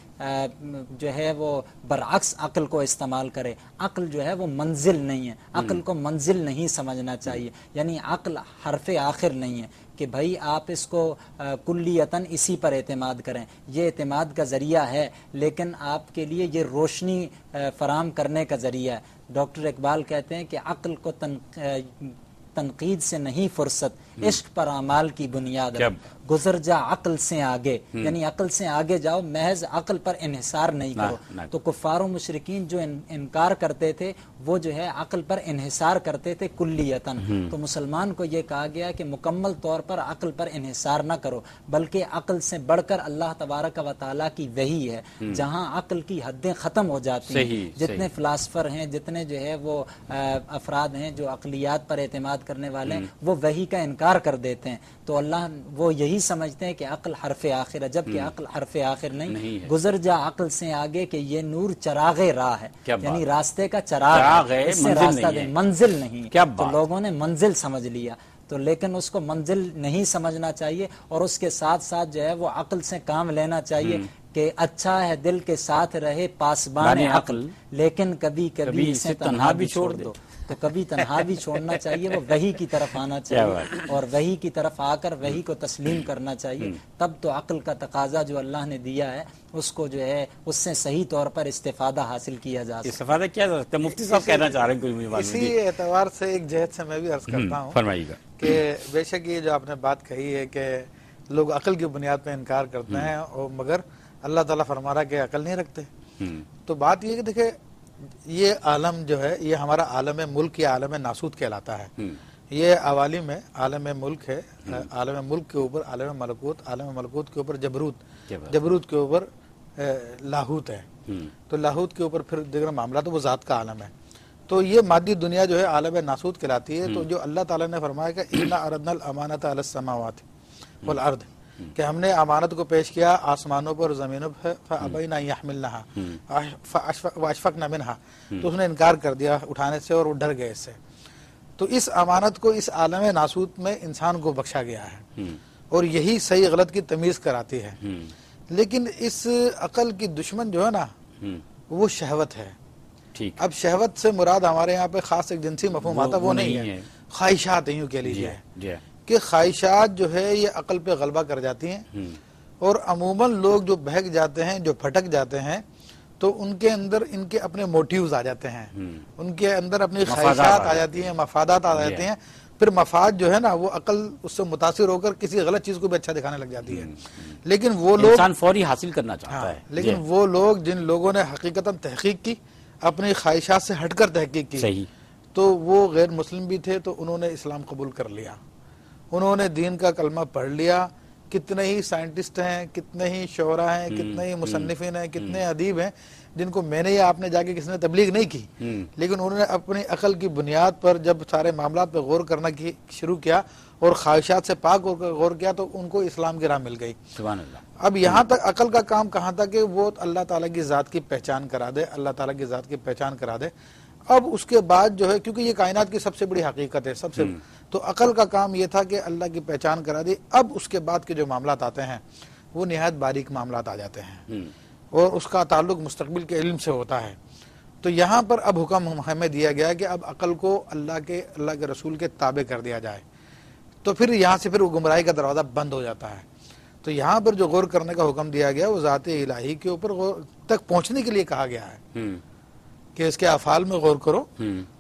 جو ہے وہ برعکس عقل کو استعمال کرے. عقل جو ہے وہ منزل نہیں ہے, عقل کو منزل نہیں سمجھنا چاہیے. یعنی عقل حرف آخر نہیں ہے کہ بھائی آپ اس کو کلیتاً اسی پر اعتماد کریں, یہ اعتماد کا ذریعہ ہے لیکن آپ کے لیے یہ روشنی فراہم کرنے کا ذریعہ ہے. ڈاکٹر اقبال کہتے ہیں کہ عقل کو تنقید سے نہیں فرصت, عشق پر اعمال کی بنیاد ہے. گزر جا عقل سے آگے, یعنی عقل سے آگے جاؤ, محض عقل پر انحصار نہیں کرو. تو کفار و مشرکین جو انکار کرتے تھے وہ جو ہے عقل پر انحصار کرتے تھے کلیتاً. تو مسلمان کو یہ کہا گیا کہ مکمل طور پر عقل پر انحصار نہ کرو, بلکہ عقل سے بڑھ کر اللہ تبارک و تعالیٰ کی وحی ہے جہاں عقل کی حدیں ختم ہو جاتی ہیں. جتنے فلاسفر ہیں, جتنے جو ہے وہ افراد ہیں جو عقلیات پر اعتماد کرنے والے ہیں, وہ وحی کا انکار کر دیتے ہیں. تو اللہ وہ یہی سمجھتے ہیں کہ عقل حرف آخر ہے, جبکہ عقل حرف آخر نہیں. گزر جا عقل سے آگے کہ یہ نور چراغ راہ ہے, یعنی راستے کا چراغ ہے, اس سے راستہ دے, منزل نہیں. تو لوگوں نے منزل سمجھ لیا, تو لیکن اس کو منزل نہیں سمجھنا چاہیے, اور اس کے ساتھ ساتھ جو ہے وہ عقل سے کام لینا چاہیے کہ اچھا ہے دل کے ساتھ رہے پاسبان عقل, لیکن کبھی کبھی اسے تنہا بھی چھوڑ دو. تو کبھی تنہا بھی چھوڑنا چاہیے, وہ وحی کی طرف آنا چاہیے, اور وحی کی طرف آ کر وحی کو تسلیم کرنا چاہیے. تب تو عقل کا تقاضا جو اللہ نے دیا ہے اس کو جو ہے اس سے صحیح طور پر استفادہ حاصل کیا جا سکتا ہے. استفادہ کیا جا سکتا ہے؟ مفتی صاحب کہنا چاہ رہے ہیں. اسی اعتبار سے ایک جہت سے میں بھی عرض کرتا ہوں, فرمائیے گا, کہ بے شک یہ جو آپ نے بات کہی ہے کہ لوگ عقل کی بنیاد پہ انکار کرتے ہیں, اور مگر اللہ تعالیٰ فرما رہا کہ عقل نہیں رکھتے. تو بات یہ کہ دیکھیں یہ عالم جو ہے یہ ہمارا عالم ملک یا عالم ناسوت کہلاتا ہے. یہ عوالم ہے، عالم ملک ہے، عالم ملک کے اوپر عالم ملکوت کے اوپر جبروت کے اوپر لاہوت ہے، تو لاہوت کے اوپر پھر دیگر معاملات، وہ ذات کا عالم ہے. تو یہ مادی دنیا جو ہے عالم ناسوت کہلاتی ہے. تو جو اللہ تعالیٰ نے فرمایا کہ اِنَّا عَرَضْنَا الْأَمَانَةَ عَلَى السَّمَاوَاتِ وَالْأَرْضِ، کہ ہم نے امانت کو پیش کیا آسمانوں پر زمینوں پر، فَأَبَيْنَ أَن يَحْمِلْنَهَا وَأَشْفَقْنَ مِنْهَا، تو اس نے انکار کر دیا اٹھانے سے اور وہ ڈر گئے اس سے. تو اس امانت کو اس عالم ناسوت میں انسان کو بخشا گیا ہے، اور یہی صحیح غلط کی تمیز کراتی ہے. لیکن اس عقل کی دشمن جو ہے نا وہ شہوت ہے. اب شہوت سے مراد ہمارے یہاں پہ خاص ایک جنسی مفہوم آتا وہ نہیں ہے، خواہشات یوں کہہ لیجیے کہ خواہشات جو ہے یہ عقل پہ غلبہ کر جاتی ہیں، اور عموماً لوگ جو بہک جاتے ہیں، جو بھٹک جاتے ہیں، تو ان کے اندر ان کے اپنے موٹیوز آ جاتے ہیں، ان کے اندر اپنی خواہشات آ جاتی ہیں، مفادات آ جاتے ہیں. پھر مفاد جو ہے نا وہ عقل اس سے متاثر ہو کر کسی غلط چیز کو بھی اچھا دکھانے لگ جاتی ہے. لیکن وہ لوگ انسان فوری حاصل کرنا چاہتا ہے. لیکن وہ لوگ جن لوگوں نے حقیقتاً تحقیق کی، اپنی خواہشات سے ہٹ کر تحقیق کی، تو وہ غیر مسلم بھی تھے، تو انہوں نے اسلام قبول کر لیا، انہوں نے دین کا کلمہ پڑھ لیا. کتنے ہی سائنٹسٹ ہیں، کتنے ہی شعراء ہیں، کتنے ہی مصنفین ہیں، کتنے ادیب ہیں جن کو میں نے یا آپ نے جا کے کسی نے تبلیغ نہیں کی، لیکن انہوں نے اپنی عقل کی بنیاد پر جب سارے معاملات پہ غور کرنا شروع کیا اور خواہشات سے پاک غور کیا، تو ان کو اسلام کی راہ مل گئی. سبحان اللہ. اب یہاں تک عقل کا کام کہاں تھا کہ وہ اللہ تعالیٰ کی ذات کی پہچان کرا دے، اللہ تعالیٰ کی ذات کی پہچان کرا دے. اب اس کے بعد جو ہے، کیونکہ یہ کائنات کی سب سے بڑی حقیقت ہے، سب سے، تو عقل کا کام یہ تھا کہ اللہ کی پہچان کرا دی. اب اس کے بعد کے جو معاملات آتے ہیں وہ نہایت باریک معاملات آ جاتے ہیں، اور اس کا تعلق مستقبل کے علم سے ہوتا ہے. تو یہاں پر اب حکم ہمیں دیا گیا کہ اب عقل کو اللہ کے رسول کے تابع کر دیا جائے. تو پھر یہاں سے پھر وہ گمراہی کا دروازہ بند ہو جاتا ہے. تو یہاں پر جو غور کرنے کا حکم دیا گیا وہ ذات الہی کے اوپر تک پہنچنے کے لیے کہا گیا ہے کہ اس کے افعال میں غور کرو.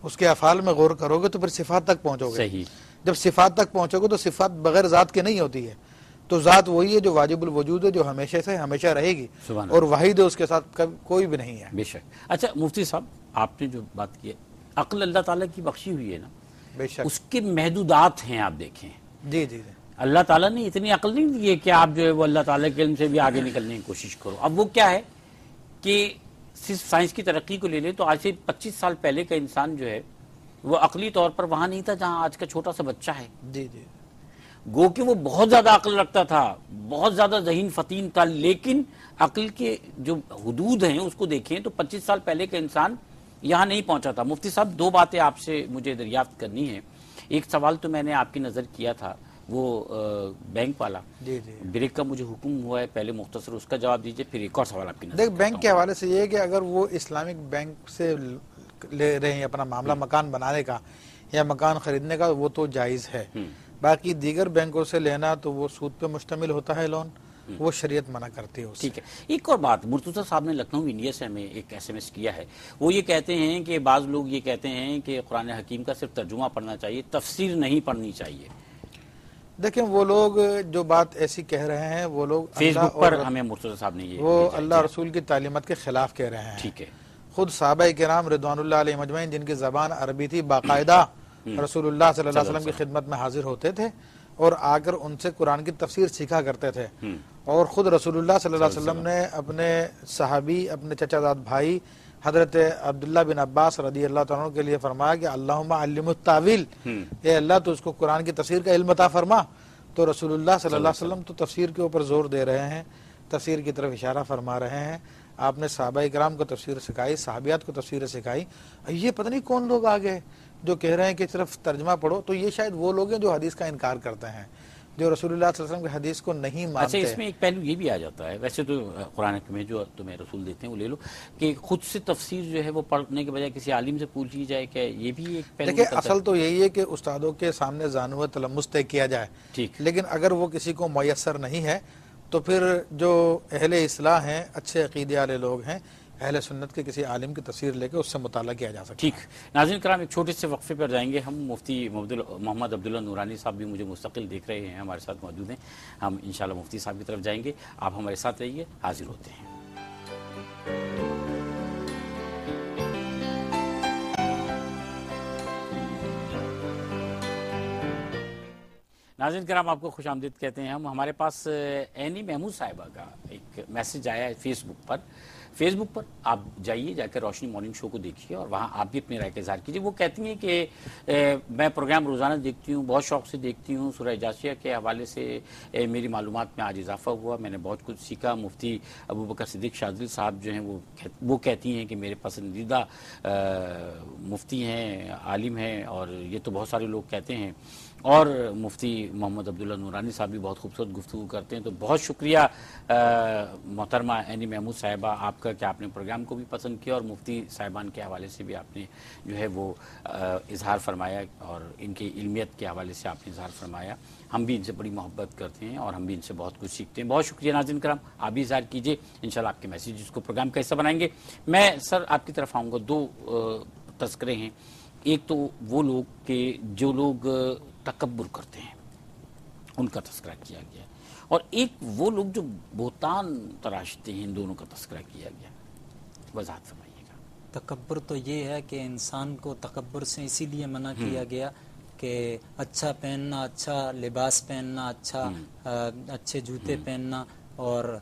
اس کے افعال میں غور کرو گے تو پھر صفات تک پہنچو گے. جب صفات تک پہنچو گے تو صفات بغیر ذات کے نہیں ہوتی ہے. تو ذات وہی ہے جو واجب الوجود ہے، جو ہمیشہ سے ہمیشہ رہے گی، اور واحد ہے، اس کے ساتھ کوئی بھی نہیں ہے. بے شک. اچھا مفتی صاحب، آپ نے جو بات کی ہے، عقل اللہ تعالیٰ کی بخشی ہوئی ہے نا، بے شک اس کے محدودات ہیں. آپ دیکھیں، جی جی اللہ تعالیٰ نے اتنی عقل نہیں دی ہے کہ آپ جو ہے وہ اللہ تعالیٰ کے علم سے بھی آگے نکلنے کی کوشش کرو. اب وہ کیا ہے کہ صرف سائنس کی ترقی کو لے لیں تو آج سے 25 سال پہلے کا انسان جو ہے وہ عقلی طور پر وہاں نہیں تھا جہاں آج کا چھوٹا سا بچہ ہے. جی جی گو کہ وہ بہت زیادہ عقل رکھتا تھا، بہت زیادہ ذہین فطین تھا، لیکن عقل کے جو حدود ہیں اس کو دیکھیں تو 25 سال پہلے کا انسان یہاں نہیں پہنچا تھا. مفتی صاحب، دو باتیں آپ سے مجھے دریافت کرنی ہے. ایک سوال تو میں نے آپ کی نظر کیا تھا، وہ بینک والا. جی جی بریک کا مجھے حکم ہوا ہے، پہلے مختصر اس کا جواب دیجئے، پھر ایک اور سوال آپ کی نظر. دیکھ، بینک کے حوالے سے یہ ہے کہ اگر وہ اسلامک بینک سے لے رہے ہیں اپنا معاملہ مکان بنانے کا یا مکان خریدنے کا، وہ تو جائز ہے. باقی دیگر بینکوں سے لینا تو وہ سود پہ مشتمل ہوتا ہے لون، وہ شریعت منع کرتی ہے. ٹھیک ہے. ایک اور بات، مرتضیٰ صاحب نے لکھنؤ انڈیا سے ہمیں ایک SMS کیا ہے. وہ یہ کہتے ہیں کہ بعض لوگ یہ کہتے ہیں کہ قرآن حکیم کا صرف ترجمہ پڑھنا چاہیے، تفسیر نہیں پڑھنی چاہیے. دیکھیں، وہ لوگ جو بات ایسی کہہ رہے ہیں، وہ لوگ فیس بک پر ہمیں مرتضیٰ صاحب نے یہ وہ اللہ رسول کی تعلیمات کے خلاف کہہ رہے ہیں. ٹھیک ہے. خود صحابہ کرام رضوان اللہ علیہ مجمعین جن کی زبان عربی تھی، باقاعدہ رسول اللہ صلی اللہ علیہ وسلم کی خدمت میں حاضر ہوتے تھے اور آ کر ان سے قرآن کی تفسیر سیکھا کرتے تھے. اور خود رسول اللہ صلی اللہ علیہ وسلم نے اپنے صحابی، اپنے چچا زاد بھائی حضرت عبداللہ بن عباس رضی اللہ تعالیٰ کے لیے فرمایا کہ اللہم علم التاویل، اے اللہ تو اس کو قرآن کی تفسیر کا علم عطا فرما. تو رسول اللہ صلی اللہ علیہ وسلم تو تفسیر کے اوپر زور دے رہے ہیں، تفسیر کی طرف اشارہ فرما رہے ہیں. آپ نے صحابہ کرام کو تفسیر سکھائی، صحابیات کو تفسیر سکھائی. یہ پتہ نہیں کون لوگ آگے جو کہہ رہے ہیں کہ صرف ترجمہ پڑھو. تو یہ شاید وہ لوگ ہیں جو حدیث کا انکار کرتے ہیں، جو رسول اللہ صلی اللہ علیہ وسلم کی حدیث کو نہیں مانتے. اچھا، اس میں ایک پہلو یہ بھی آ جاتا ہے، ویسے تو قرآن میں جو تمہیں رسول دیتے ہیں وہ لے لو، کہ خود سے تفسیر جو ہے وہ پڑھنے کے بجائے کسی عالم سے پوچھ لی جائے، کہ یہ بھی ایک پہلو. دیکھیں، اصل تو یہی ہے کہ استادوں کے سامنے زانو تلمس طے کیا جائے. ٹھیک. لیکن اگر وہ کسی کو میسر نہیں ہے تو پھر جو اہل اصلاح ہیں، اچھے عقیدے والے لوگ ہیں، اہل سنت کے کسی عالم کی تفسیر لے کے اس سے مطالعہ کیا جا سکتا. ٹھیک. ناظرین کرام، ایک چھوٹے سے وقفے پر جائیں گے ہم. مفتی محمد عبداللہ نورانی صاحب بھی مجھے مستقل دیکھ رہے ہیں، ہمارے ساتھ موجود ہیں. ہم انشاءاللہ مفتی صاحب کی طرف جائیں گے. آپ ہمارے ساتھ رہیے، حاضر ہوتے ہیں. ناظرین کرام آپ کو خوش آمدید کہتے ہیں ہم. ہمارے پاس اینی محمود صاحبہ کا ایک میسج آیا ہے فیس بک پر آپ جائیے، جا کر روشنی مارننگ شو کو دیکھیے اور وہاں آپ بھی اپنی رائے کا اظہار کیجیے. وہ کہتی ہیں کہ میں پروگرام روزانہ دیکھتی ہوں، بہت شوق سے دیکھتی ہوں، سورہ جاسیہ کے حوالے سے میری معلومات میں آج اضافہ ہوا، میں نے بہت کچھ سیکھا. مفتی ابوبکر صدیق شاذلی صاحب جو ہیں وہ کہتی ہیں کہ میرے پسندیدہ مفتی ہیں، عالم ہیں، اور یہ تو بہت سارے لوگ کہتے ہیں. اور مفتی محمد عبداللہ نورانی صاحب بھی بہت خوبصورت گفتگو کرتے ہیں. تو بہت شکریہ محترمہ اینی محمود صاحبہ آپ کا کہ آپ نے پروگرام کو بھی پسند کیا اور مفتی صاحبان کے حوالے سے بھی آپ نے جو ہے وہ اظہار فرمایا اور ان کی علمیت کے حوالے سے آپ نے اظہار فرمایا. ہم بھی ان سے بڑی محبت کرتے ہیں اور ہم بھی ان سے بہت کچھ سیکھتے ہیں. بہت شکریہ ناظرین کرام، آپ بھی اظہار کیجیے، انشاءاللہ آپ کے میسیجز کو پروگرام کا حصہ بنائیں گے. میں سر آپ کی طرف آؤں گا. دو تذکرے ہیں. ایک تو وہ لوگ کہ جو لوگ تکبر کرتے ہیں ان کا تذکرہ کیا گیا، اور ایک وہ لوگ جو بہتان تراشتے ہیں، ان دونوں کا تذکرہ کیا گیا. وضاحت فرمائیے گا. تکبر تو یہ ہے کہ انسان کو تکبر سے اسی لیے منع کیا گیا کہ اچھا پہننا، اچھا لباس پہننا، اچھے جوتے پہننا اور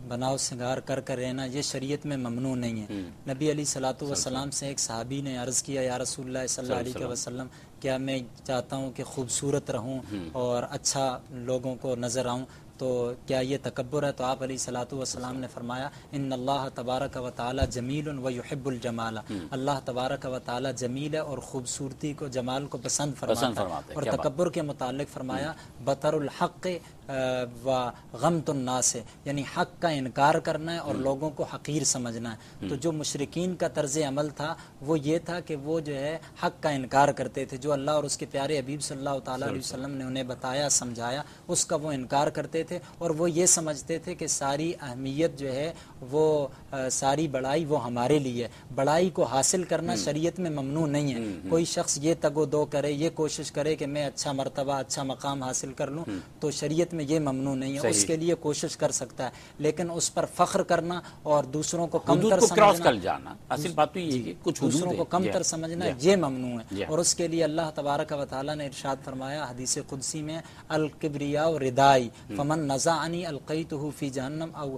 بناؤ سنگار کر رہنا یہ شریعت میں ممنوع نہیں ہے. نبی علیہ الصلوۃ والسلام سے ایک صحابی نے عرض کیا، یا رسول اللہ صلی اللہ علیہ وسلم، کیا میں چاہتا ہوں کہ خوبصورت رہوں اور اچھا لوگوں کو نظر آؤں، تو کیا یہ تکبر ہے؟ تو آپ علیہ الصلوۃ والسلام نے فرمایا، ان اللہ تبارک و تعالی جمیل و یحب الجمال. اللہ تبارک و تعالی جمیل ہے اور خوبصورتی کو، جمال کو پسند فرماتا ہے. اور تکبر کے متعلق فرمایا، بطر الحق و غمت الناس، یعنی حق کا انکار کرنا ہے اور لوگوں کو حقیر سمجھنا ہے. تو جو مشرکین کا طرز عمل تھا وہ یہ تھا کہ وہ جو ہے حق کا انکار کرتے تھے. جو اللہ اور اس کے پیارے حبیب صلی اللہ تعالیٰ علیہ وسلم نے انہیں بتایا، سمجھایا، اس کا وہ انکار کرتے تھے. اور وہ یہ سمجھتے تھے کہ ساری اہمیت جو ہے وہ ساری بڑائی وہ ہمارے لیے. بڑائی کو حاصل کرنا شریعت میں ممنوع نہیں ہے. کوئی شخص یہ تگ و دو کرے، یہ کوشش کرے کہ میں اچھا مرتبہ، اچھا مقام حاصل کر لوں، تو شریعت میں یہ ممنوع نہیں ہے. اس کے لیے کوشش کر سکتا ہے، لیکن اس پر فخر کرنا اور دوسروں کو کم تر سمجھنا، اصل بات تو یہ ہے کہ کچھ دوسروں کو کم تر سمجھنا یہ ممنوع ہے. اور اس کے لیے اللہ تبارک و تعالیٰ نے ارشاد فرمایا حدیث قدسی میں، الکبریاء ردائی فمن نزعنی القیتہ فی جہنم او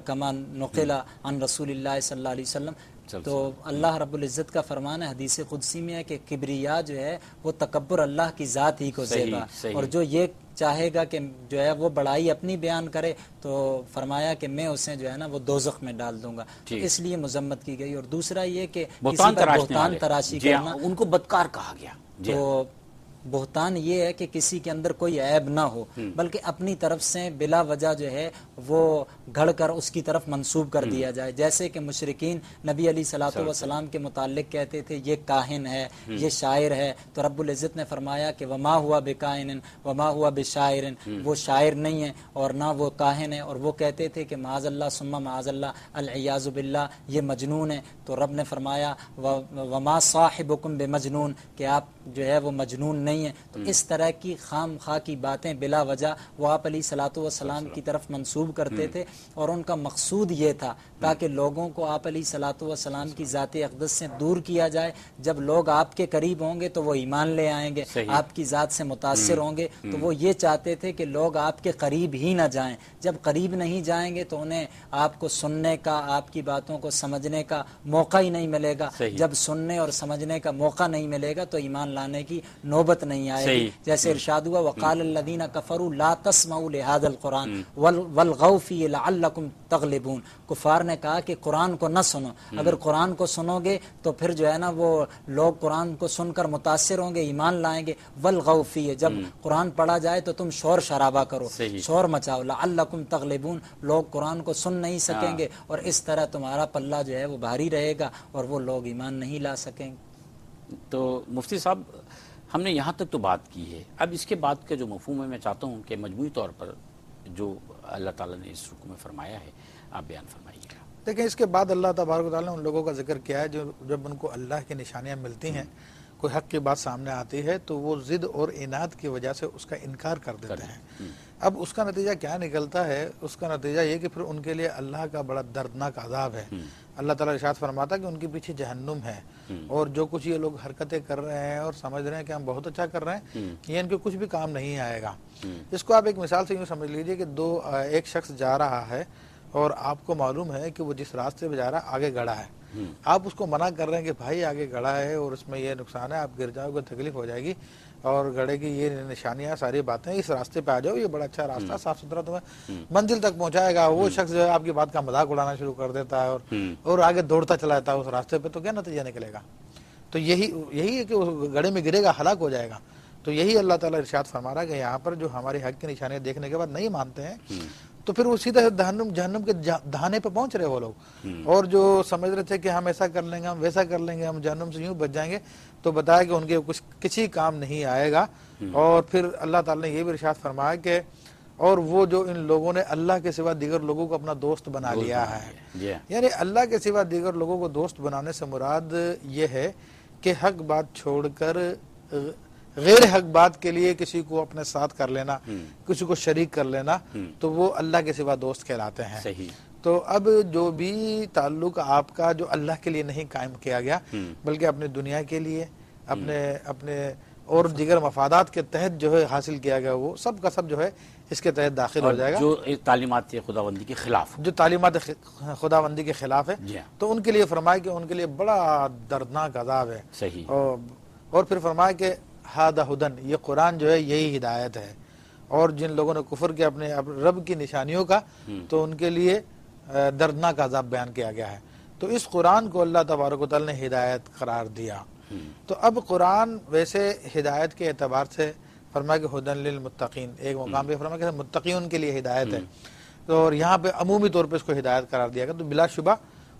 کما نقل عن رسول اللہ صلی اللہ علیہ وسلم. تو اللہ رب العزت کا فرمان ہے حدیث قدسی میں ہے کہ کبریا جو ہے وہ تکبر اللہ کی ذات ہی کو زیبا، اور جو یہ چاہے گا کہ جو ہے وہ بڑائی اپنی بیان کرے تو فرمایا کہ میں اسے جو ہے نا وہ دوزخ میں ڈال دوں گا. تو اس لیے مذمت کی گئی. اور دوسرا یہ کہ بہتان تراشی کرنا، ان کو بدکار کہا گیا. تو بہتان یہ ہے کہ کسی کے اندر کوئی عیب نہ ہو، بلکہ اپنی طرف سے بلا وجہ جو ہے وہ گھڑ کر اس کی طرف منسوب کر دیا جائے. جیسے کہ مشرکین نبی علیہ الصلوۃ والسلام کے متعلق کہتے تھے یہ کاہن ہے، یہ شاعر ہے. تو رب العزت نے فرمایا کہ وما ہوا بکاہن وما ہوا بشاعر، وہ شاعر نہیں ہے اور نہ وہ کاہن ہے. اور وہ کہتے تھے کہ معاذ اللہ ثم معاذ اللہ العیاذ باللہ یہ مجنون ہے. تو رب نے فرمایا وما صاحبکم بمجنون، کہ آپ جو ہے وہ مجنون نہیں ہے. تو اس طرح کی خام خواہ کی باتیں بلا وجہ وہ آپ علیہ الصلوۃ والسلام کی طرف منسوب کرتے تھے، اور ان کا مقصود یہ تھا تاکہ لوگوں کو آپ علیہ الصلوۃ والسلام کی ذات اقدس سے دور کیا جائے. جب لوگ آپ کے قریب ہوں گے تو وہ ایمان لے آئیں گے، آپ کی ذات سے متاثر ہوں گے. تو وہ یہ چاہتے تھے کہ لوگ آپ کے قریب ہی نہ جائیں. جب قریب نہیں جائیں گے تو انہیں آپ کو سننے کا، آپ کی باتوں کو سمجھنے کا موقع ہی نہیں ملے گا. جب سننے اور سمجھنے کا موقع نہیں ملے گا تو ایمان لانے کی نوبت نہیں آئے گی. جیسے ارشاد ہوا وقال الذین کفروا لا تسمعوا لهذا القرآن والغوا فیہ لعلکم تغلبون. کفار نے کہا کہ قرآن کو نہ سنو. اگر قرآن کو سنو گے تو پھر جو ہے نا وہ لوگ قرآن کو سن کر متاثر ہوں گے، ایمان لائیں گے. والغوا فیہ، جب قرآن پڑھا جائے تو تم شور شرابہ کرو، شور مچاؤ. لعلکم تغلبون، لوگ قرآن کو سن نہیں سکیں گے اور اس طرح تمہارا پلہ جو ہے وہ بھاری رہے گا اور وہ لوگ ایمان نہیں لا سکیں گے. تو مفتی صاحب ہم نے یہاں تک تو بات کی ہے. اب اس کے بعد کا جو مفہوم ہے میں چاہتا ہوں کہ مجموعی طور پر جو اللہ تعالیٰ نے اس رکوع میں فرمایا ہے آپ بیان فرمائیے گا. دیکھیں اس کے بعد اللہ تبارک و تعالیٰ نے ان لوگوں کا ذکر کیا ہے جو جب ان کو اللہ کی نشانیاں ملتی ہیں، کوئی حق کی بات سامنے آتی ہے تو وہ ضد اور عناد کی وجہ سے اس کا انکار کر دیتے ہیں. اب اس کا نتیجہ کیا نکلتا ہے؟ اس کا نتیجہ یہ کہ پھر ان کے لیے اللہ کا بڑا دردناک عذاب ہے. اللہ تعالیٰ ارشاد فرماتا کہ ان کے پیچھے جہنم ہے، اور جو کچھ یہ لوگ حرکتیں کر رہے ہیں اور سمجھ رہے ہیں کہ ہم بہت اچھا کر رہے ہیں، یہ ان کے کچھ بھی کام نہیں آئے گا۔ اس کو آپ ایک مثال سے یوں سمجھ لیجئے کہ ایک شخص جا رہا ہے اور آپ کو معلوم ہے کہ وہ جس راستے پہ جا رہا ہے آگے گڑھا ہے، آپ اس کو منع کر رہے ہیں کہ بھائی آگے گڑھا ہے اور اس میں یہ نقصان ہے، آپ گر جاؤ گے تکلیف ہو جائے گی، اور گڑھے کی یہ نشانیاں ساری باتیں، اس راستے پہ آ جاؤ، یہ بڑا اچھا راستہ، صاف ستھرا تمہیں منزل تک پہنچائے گا۔ وہ شخص جو ہے آپ کی بات کا مذاق اڑانا شروع کر دیتا ہے اور آگے دوڑتا چلا جاتا ہے اس راستے پہ، تو کیا نتیجہ نکلے گا؟ تو یہی ہے کہ اس گڑھے میں گرے گا، ہلاک ہو جائے گا۔ تو یہی اللہ تعالیٰ ارشاد فرما رہا ہے کہ یہاں پر جو ہماری حق کی نشانیاں دیکھنے کے بعد نہیں مانتے ہیں، تو پھر وہ سیدھا جہنم کے دہانے پہ پہنچ رہے وہ لوگ، اور جو سمجھ رہے تھے کہ ہم ایسا کر لیں گے، ہم ویسا کر لیں گے، ہم جہنم سے یوں بچ جائیں گے، تو بتایا کہ ان کے کچھ کسی کام نہیں آئے گا۔ اور پھر اللہ تعالیٰ نے یہ بھی ارشاد فرمایا کہ اور وہ جو ان لوگوں نے اللہ کے سوا دیگر لوگوں کو اپنا دوست بنا لیا ہے، یعنی اللہ کے سوا دیگر لوگوں کو دوست بنانے سے مراد یہ ہے کہ حق بات چھوڑ کر غیر حق بات کے لیے کسی کو اپنے ساتھ کر لینا، کسی کو شریک کر لینا، تو وہ اللہ کے سوا دوست کہلاتے ہیں۔ تو اب جو بھی تعلق آپ کا جو اللہ کے لیے نہیں قائم کیا گیا بلکہ اپنے دنیا کے لیے، اپنے اور دیگر مفادات کے تحت جو ہے حاصل کیا گیا، وہ سب کا سب جو ہے اس کے تحت داخل ہو جائے گا، جو تعلیمات خداوندی کے خلاف، جو تعلیمات خداوندی کے خلاف ہے، تو ان کے لیے فرمایا کہ ان کے لیے بڑا دردناک عذاب ہے۔ اور پھر فرمایا کہ ہادہ ہدن، یہ قرآن جو ہے یہی ہدایت ہے، اور جن لوگوں نے کفر کیا اپنے رب کی نشانیوں کا، تو ان کے لیے دردناک عذاب بیان کیا گیا ہے۔ تو اس قرآن کو اللہ تبارک و تعالی نے ہدایت قرار دیا۔ تو اب قرآن ویسے ہدایت کے اعتبار سے فرمایا کہ ہدن للمتقین، ایک مقام پہ فرمایا کہ متقین کے لیے ہدایت ہے، تو اور یہاں پہ عمومی طور پہ اس کو ہدایت قرار دیا گیا۔ تو بلا شبہ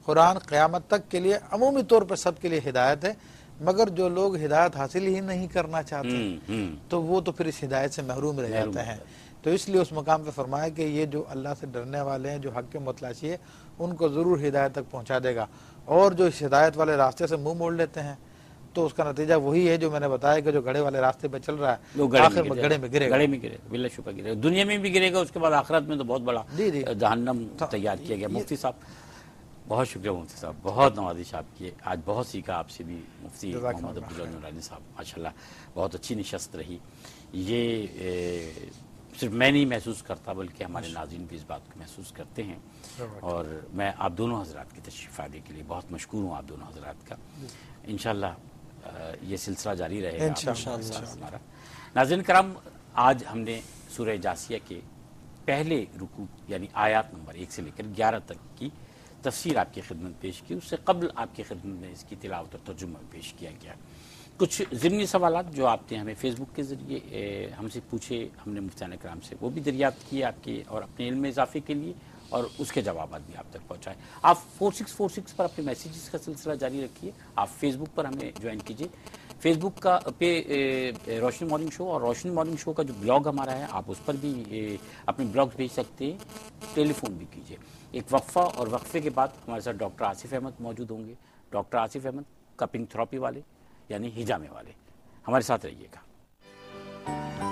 قرآن قیامت تک کے لیے عمومی طور پہ سب کے لیے ہدایت ہے، مگر جو لوگ ہدایت حاصل ہی نہیں کرنا چاہتے تو وہ تو پھر اس ہدایت سے محروم رہ جاتے ہیں۔ تو اس لیے اس مقام پہ فرمایا کہ یہ جو اللہ سے ڈرنے والے ہیں، جو حق کے متلاشی ہے، ان کو ضرور ہدایت تک پہنچا دے گا، اور جو اس ہدایت والے راستے سے منہ موڑ لیتے ہیں تو اس کا نتیجہ وہی ہے جو میں نے بتایا کہ جو گڑھے والے راستے پہ چل رہا ہے آخر میں گڑھے میں گرے گا، بلا شبہ گرے گا، دنیا میں بھی گرے گا، اس کے بعد آخرت میں تو بہت بڑا جہنم تیار کیا گیا۔ مفتی صاحب بہت شکریہ، مفتی صاحب بہت نوازش آپ کی، آج بہت سیکھا آپ سے بھی۔ مفتی محمد عبداللہ نورانی صاحب ماشاءاللہ بہت اچھی نشست رہی۔ یہ صرف میں نہیں محسوس کرتا بلکہ ہمارے ناظرین بھی اس بات کو محسوس کرتے ہیں، اور میں آپ دونوں حضرات کی تشریف آنے کے لیے بہت مشکور ہوں، آپ دونوں حضرات کا۔ انشاءاللہ یہ سلسلہ جاری رہے گا ہمارا۔ ناظرین کرام، آج ہم نے سورہ جاسیہ کے پہلے رکوع یعنی آیات نمبر 1 سے لے کر 11 تک کی تفسیر آپ کی خدمت پیش کی۔ اس سے قبل آپ کی خدمت میں اس کی تلاوت اور ترجمہ پیش کیا گیا۔ کچھ ضمنی سوالات جو آپ نے ہمیں فیس بک کے ذریعے ہم سے پوچھے، ہم نے مفتیان کرام سے وہ بھی دریافت کیے آپ کے اور اپنے علم میں اضافے کے لیے، اور اس کے جوابات بھی آپ تک پہنچائے۔ آپ 4646 پر اپنے میسیجز کا سلسلہ جاری رکھیے، آپ فیس بک پر ہمیں جوائن کیجیے۔ فیس بک کا پہ روشنی مارننگ شو اور روشنی مارننگ شو کا جو بلاگ ہمارا ہے، آپ اس پر بھی اپنے بلاگز بھیج سکتے ہیں، ٹیلی فون بھی کیجیے۔ ایک وقفہ، اور وقفے کے بعد ہمارے ساتھ ڈاکٹر آصف احمد موجود ہوں گے، doctor Asif Ahmed cupping therapy والے یعنی ہجامے والے۔ ہمارے ساتھ رہیے گا۔